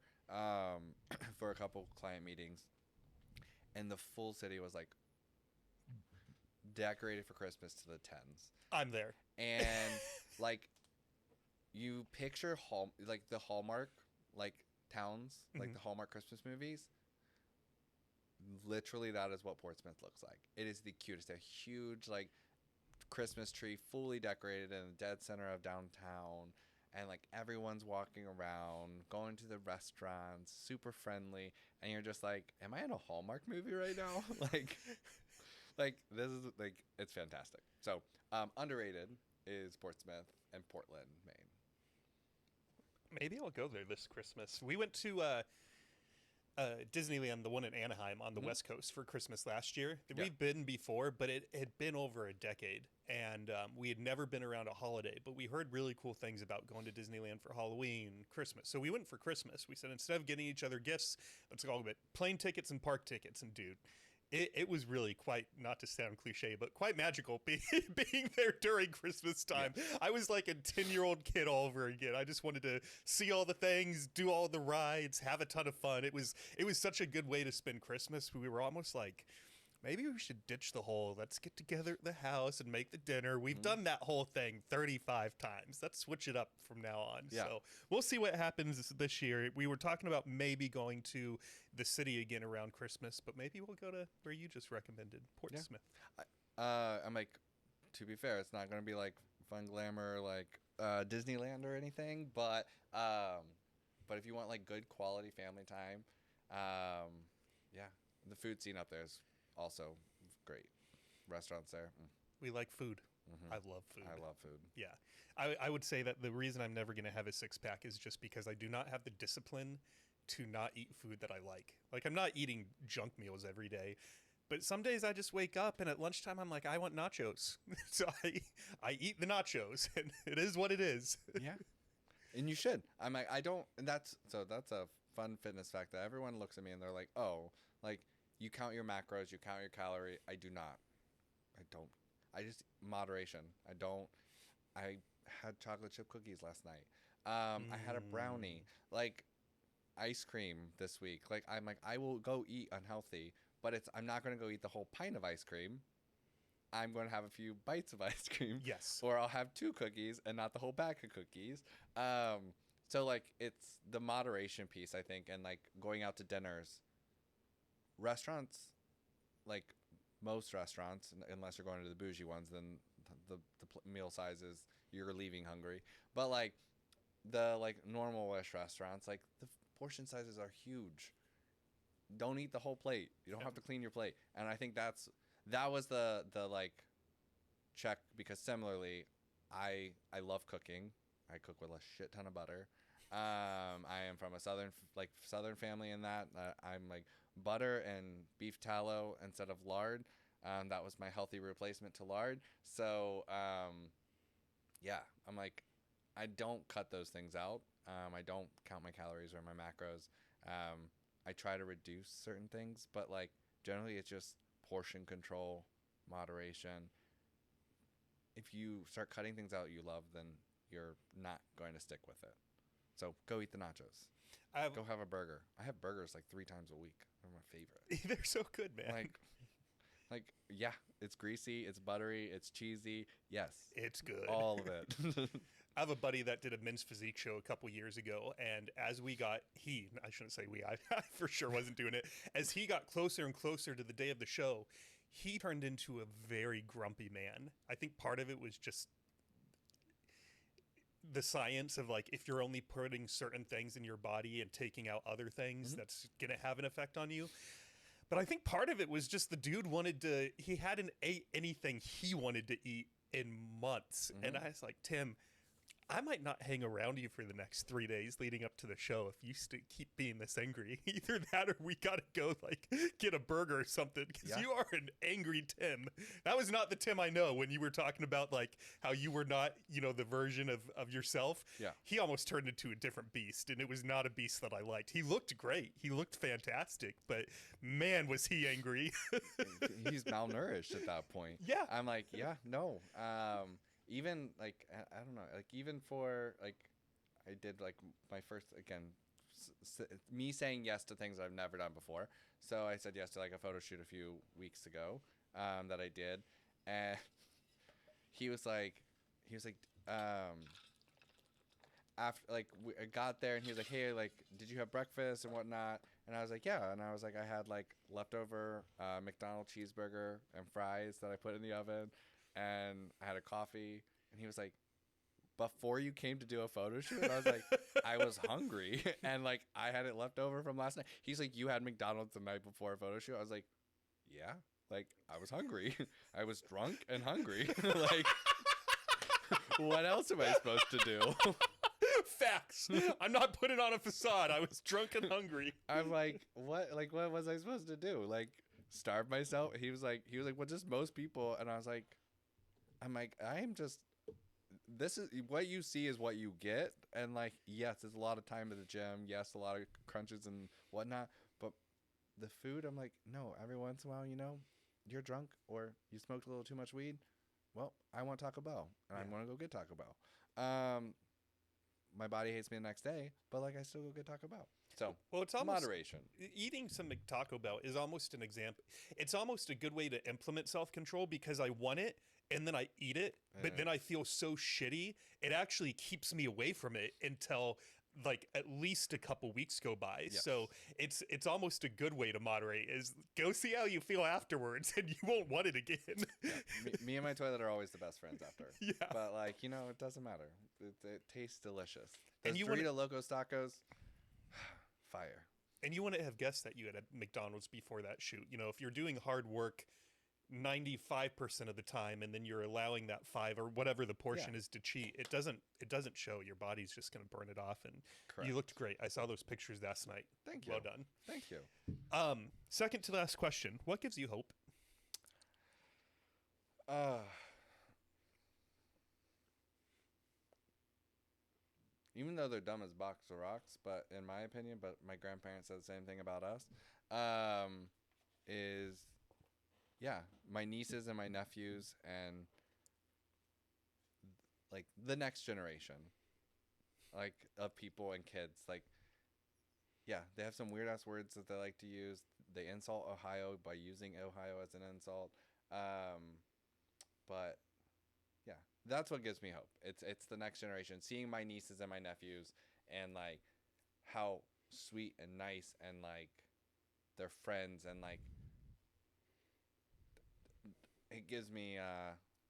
for a couple client meetings, and the full city was like decorated for Christmas to the tens. I'm there. And like you picture like the Hallmark like towns, like the Hallmark Christmas movies. Literally, that is what Portsmouth looks like. It is the cutest. A huge like Christmas tree, fully decorated in the dead center of downtown, and like everyone's walking around, going to the restaurants, super friendly, and you're just like, am I in a Hallmark movie right now? like this is like, it's fantastic. So underrated is Portsmouth and Portland, Maine. Maybe I'll go there this Christmas. We went to Disneyland, the one in Anaheim on the West Coast for Christmas last year. Yeah. We've been before, but it had been over a decade, and we had never been around a holiday, but we heard really cool things about going to Disneyland for Halloween, Christmas. So we went for Christmas. We said, instead of getting each other gifts, let's go get plane tickets and park tickets. And dude, it was really quite, not to sound cliche, but quite magical being there during Christmas time. Yeah. I was like a 10-year-old kid all over again. I just wanted to see all the things, do all the rides, have a ton of fun. It was such a good way to spend Christmas. We were almost like, maybe we should ditch the whole, let's get together at the house and make the dinner. We've done that whole thing 35 times. Let's switch it up from now on. Yeah. So we'll see what happens this year. We were talking about maybe going to the city again around Christmas, but maybe we'll go to where you just recommended, Portsmouth. Yeah. I'm like, to be fair, it's not going to be like fun glamour like Disneyland or anything, but if you want like good quality family time, yeah, the food scene up there is also great. Restaurants there. We like food. I love food. I love food. Yeah. I would say that the reason I'm never going to have a six-pack is just because I do not have the discipline to not eat food that I like. Like, I'm not eating junk meals every day, but some days I just wake up and at lunchtime I'm like, I want nachos. So I eat the nachos, and it is what it is. Yeah. And you should. I'm like, I don't, and that's a fun fitness fact that everyone looks at me and they're like, oh, like, you count your macros, you count your calorie. I do not. I don't. I just, moderation. I had chocolate chip cookies last night. I had a brownie. Like, ice cream this week. Like, I'm like, I will go eat unhealthy, but I'm not going to go eat the whole pint of ice cream. I'm going to have a few bites of ice cream. Yes. Or I'll have 2 cookies and not the whole bag of cookies. So, like, it's the moderation piece, I think, and, like, going out to dinners. Restaurants, like, most restaurants, unless you're going to the bougie ones, then the meal sizes, you're leaving hungry. But, like, the, like, normal-ish restaurants, like, the portion sizes are huge. Don't eat the whole plate. You don't have to clean your plate. And I think that was the like check, because similarly, I love cooking. I cook with a shit ton of butter. I am from a southern family in that I'm like butter and beef tallow instead of lard. That was my healthy replacement to lard. So yeah, I'm like, I don't cut those things out. I don't count my calories or my macros. I try to reduce certain things, but like generally it's just portion control, moderation. If you start cutting things out you love, then you're not going to stick with it. So go eat the nachos. Go have a burger. I have burgers like 3 times a week. They're my favorite. They're so good, man. Like, yeah, it's greasy, it's buttery, it's cheesy. Yes. It's good. All of it. I have a buddy that did a men's physique show a couple years ago, and as we got, I shouldn't say we, I for sure wasn't doing it. As he got closer and closer to the day of the show, he turned into a very grumpy man. I think part of it was just the science of like, if you're only putting certain things in your body and taking out other things, that's going to have an effect on you. But I think part of it was just the dude he hadn't ate anything he wanted to eat in months. And I was like, Tim, I might not hang around you for the next 3 days leading up to the show if you keep being this angry. Either that or we got to go like get a burger or something, because you are an angry Tim. That was not the Tim I know when you were talking about like how you were not, the version of yourself. Yeah. He almost turned into a different beast, and it was not a beast that I liked. He looked great. He looked fantastic, but man, was he angry. He's malnourished at that point. Yeah. I'm like, yeah, no. Even like, I don't know, like even for like, I did like my first, again, me saying yes to things I've never done before. So I said yes to like a photo shoot a few weeks ago that I did. And he was like, after like I got there and he was like, hey, like, did you have breakfast and whatnot? And I was like, yeah. And I was like, I had like leftover McDonald's cheeseburger and fries that I put in the oven. And I had a coffee, and he was like, before you came to do a photo shoot? And I was like, I was hungry, and like I had it left over from last night. He's like, you had McDonald's the night before a photo shoot? I was like, yeah, like I was hungry. I was drunk and hungry. Like, what else am I supposed to do? Facts. I'm not putting on a facade. I was drunk and hungry. I'm like, what? Like, what was I supposed to do? Like, starve myself? He was like, well, just most people. And I was like, this is what you see is what you get. And like, yes, there's a lot of time at the gym. Yes, a lot of crunches and whatnot. But the food, I'm like, no, every once in a while, you're drunk or you smoked a little too much weed. Well, I want Taco Bell and I'm going to go get Taco Bell. My body hates me the next day, but like I still go get Taco Bell. So, well, it's almost moderation. Eating some Taco Bell is almost an example. It's almost a good way to implement self-control, because I want it and then I eat it, but then I feel so shitty. It actually keeps me away from it until like at least a couple weeks go by. Yes. So it's almost a good way to moderate, is go see how you feel afterwards and you won't want it again. Yeah. Me and my toilet are always the best friends after. Yeah. But like, it doesn't matter. It tastes delicious. Those and you Dorito Locos tacos, fire. And you want to have guests that you had at McDonald's before that shoot. If you're doing hard work 95% of the time, and then you're allowing that 5 or whatever the portion is to cheat, it doesn't show. Your body's just going to burn it off. And Correct. you looked great. I saw those pictures last night. Thank you. Well done. Thank you. Second to last question, what gives you hope? Even though they're dumb as box of rocks, but in my opinion, but my grandparents said the same thing about us, is, my nieces and my nephews and, like, the next generation, like, of people and kids. Like, they have some weird-ass words that they like to use. They insult Ohio by using Ohio as an insult. But that's what gives me hope. It's the next generation, seeing my nieces and my nephews and like how sweet and nice and like they're friends, and like it gives me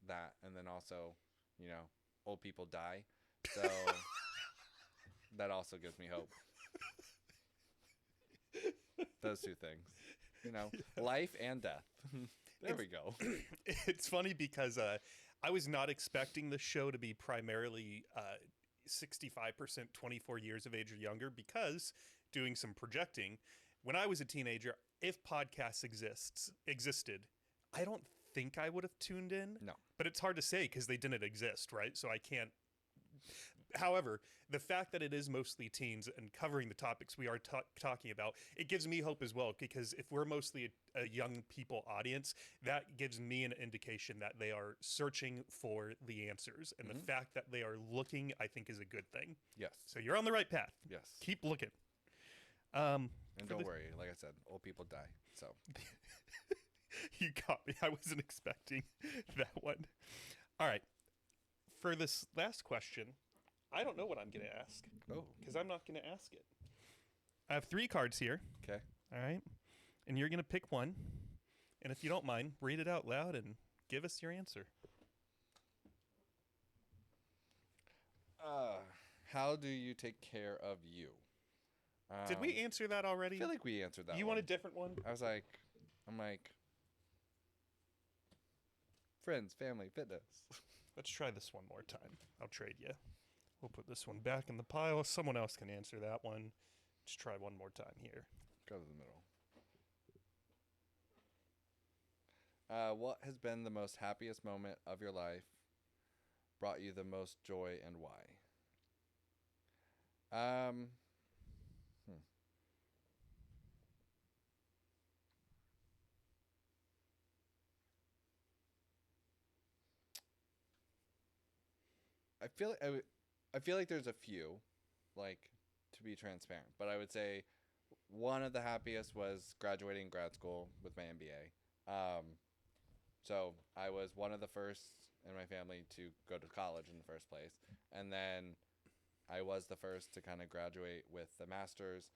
that. And then also, old people die, so that also gives me hope. Those two things, life and death. There we go. It's funny because I was not expecting the show to be primarily 65% 24 years of age or younger, because doing some projecting, when I was a teenager, if podcasts existed, I don't think I would have tuned in. No. But it's hard to say because they didn't exist, right? So I can't. However, the fact that it is mostly teens and covering the topics we are talking about, it gives me hope as well, because if we're mostly a young people audience, that gives me an indication that they are searching for the answers. And the fact that they are looking, I think, is a good thing. Yes. So you're on the right path. Yes. Keep looking. And don't worry, like I said, old people die. So you got me. I wasn't expecting that one. All right. For this last question, I don't know what I'm going to ask. Oh. Because I'm not going to ask it. I have 3 cards here. Okay. All right. And you're going to pick one. And if you don't mind, read it out loud and give us your answer. How do you take care of you? Did we answer that already? I feel like we answered that. You want a different one? I'm like, friends, family, fitness. Let's try this one more time. I'll trade you. We'll put this one back in the pile. Someone else can answer that one. Let's try one more time here. Go to the middle. What has been the most happiest moment of your life? Brought you the most joy, and why? I feel like there's a few, like, to be transparent, but I would say one of the happiest was graduating grad school with my MBA. So I was one of the first in my family to go to college in the first place, and then I was the first to kind of graduate with the master's.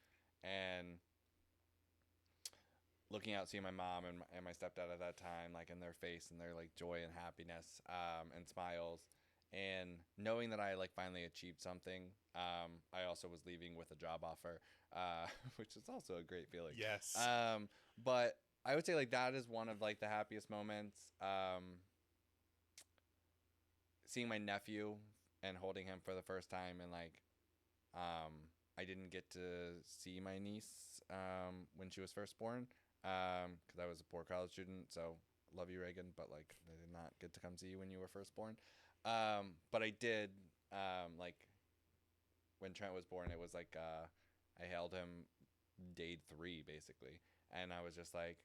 And looking out, seeing my mom and my stepdad at that time, like, in their face and their like joy and happiness and smiles. And knowing that I like finally achieved something, I also was leaving with a job offer, which is also a great feeling. Yes. But I would say like that is one of like the happiest moments. Seeing my nephew and holding him for the first time, and like, I didn't get to see my niece when she was first born, because I was a poor college student. So love you, Reagan, but like I did not get to come see you when you were first born. But I did, like, when Trent was born, it was like, I held him day 3, basically. And I was just like,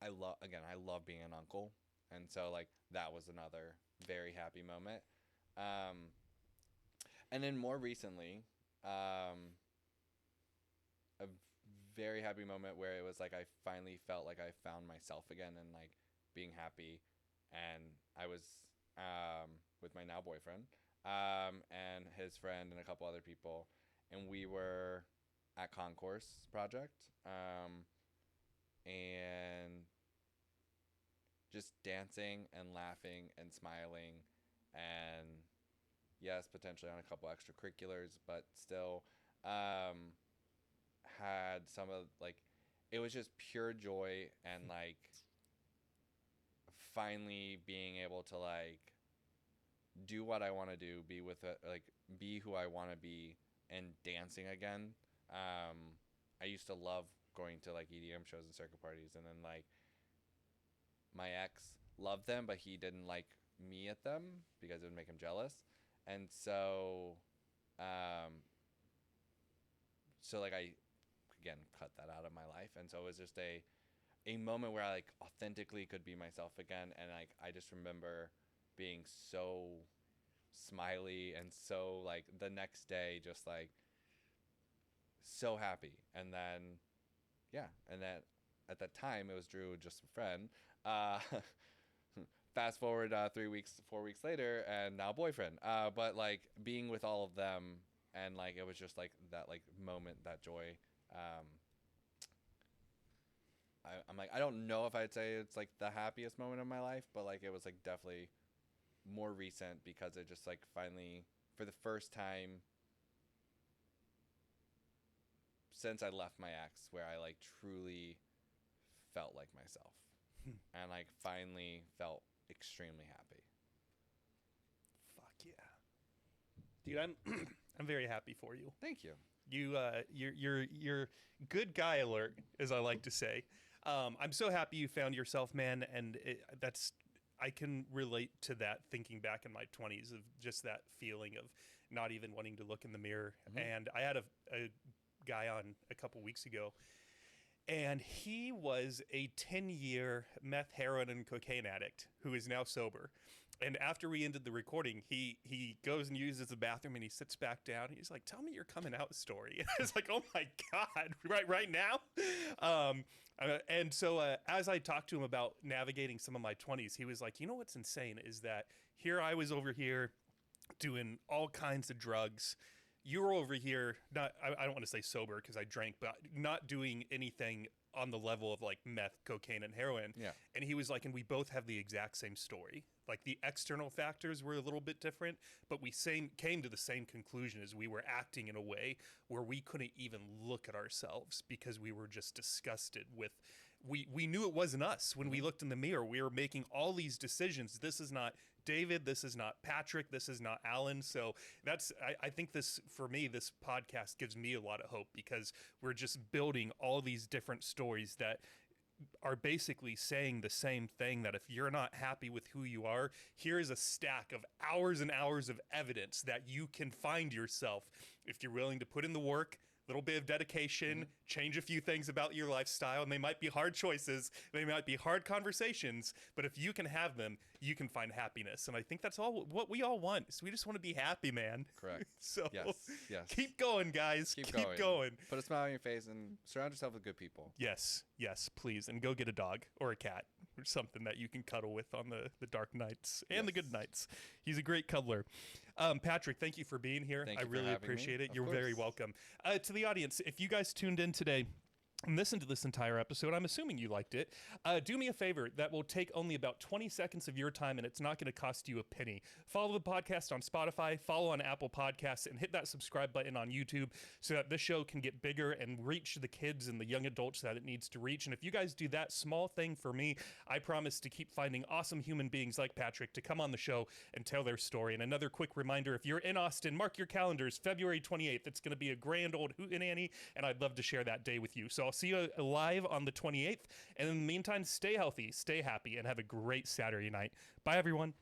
I love being an uncle. And so, like, that was another very happy moment. And then more recently, a very happy moment where it was like, I finally felt like I found myself again and, like, being happy. And I was with my now boyfriend and his friend and a couple other people, and we were at Concourse Project and just dancing and laughing and smiling, and yes, potentially on a couple extracurriculars, but still had some of, like, it was just pure joy and like finally being able to like do what I want to do, be with it, like be who I want to be, and dancing again. I used to love going to like EDM shows and circuit parties, and then like my ex loved them, but he didn't like me at them because it would make him jealous, and so like I again cut that out of my life, and so it was just a moment where I like authentically could be myself again, and like I just remember being so smiley and so like the next day just like so happy. And then and then at that time it was Drew, just a friend. Fast forward 4 weeks later, and now boyfriend. But like being with all of them, and like it was just like that like moment, that joy. I'm like, I don't know if I'd say it's like the happiest moment of my life, but like it was like definitely more recent, because it just like finally, for the first time since I left my ex, where I like truly felt like myself and like finally felt extremely happy. Fuck yeah, dude! I'm very happy for you. Thank you. You're good guy alert, as I like to say. I'm so happy you found yourself, man, and I can relate to that, thinking back in my 20s, of just that feeling of not even wanting to look in the mirror. Mm-hmm. And I had a guy on a couple weeks ago, and he was a 10-year meth, heroin, and cocaine addict who is now sober. And after we ended the recording, he goes and uses the bathroom, and he sits back down. And he's like, "Tell me your coming out story." And I was like, "Oh my God, right now?" And so as I talked to him about navigating some of my 20s, he was like, "You know what's insane is that here I was over here doing all kinds of drugs. You were over here, I don't want to say sober because I drank, but not doing anything on the level of like meth, cocaine, and heroin." Yeah. And he was like, "And we both have the exact same story. Like the external factors were a little bit different, but we came to the same conclusion, as we were acting in a way where we couldn't even look at ourselves because we were just disgusted with, we knew it wasn't us. When we looked in the mirror, we were making all these decisions. This is not David, this is not Patrick, this is not Alan." So I think this, for me, this podcast gives me a lot of hope, because we're just building all these different stories that are basically saying the same thing, that if you're not happy with who you are, here is a stack of hours and hours of evidence that you can find yourself if you're willing to put in the work, little bit of dedication, change a few things about your lifestyle, and they might be hard choices, they might be hard conversations, but if you can have them, you can find happiness. And I think that's all what we all want. So we just want to be happy, man. Correct. So yes. Keep going, guys. Keep going. Put a smile on your face and surround yourself with good people. Yes, please. And go get a dog or a cat or something that you can cuddle with on the dark nights and the good nights. He's a great cuddler. Patrick, thank you for being here. I really appreciate it. You're very welcome. To the audience, if you guys tuned in today and listened to this entire episode, I'm assuming you liked it. Do me a favor. That will take only about 20 seconds of your time, and it's not going to cost you a penny. Follow the podcast on Spotify, follow on Apple Podcasts, and hit that subscribe button on YouTube so that this show can get bigger and reach the kids and the young adults that it needs to reach. And if you guys do that small thing for me, I promise to keep finding awesome human beings like Patrick to come on the show and tell their story. And another quick reminder, if you're in Austin, mark your calendars, February 28th. It's going to be a grand old hootenanny, and I'd love to share that day with you. So I'll see you live on the 28th. And in the meantime, stay healthy, stay happy, and have a great Saturday night. Bye, everyone.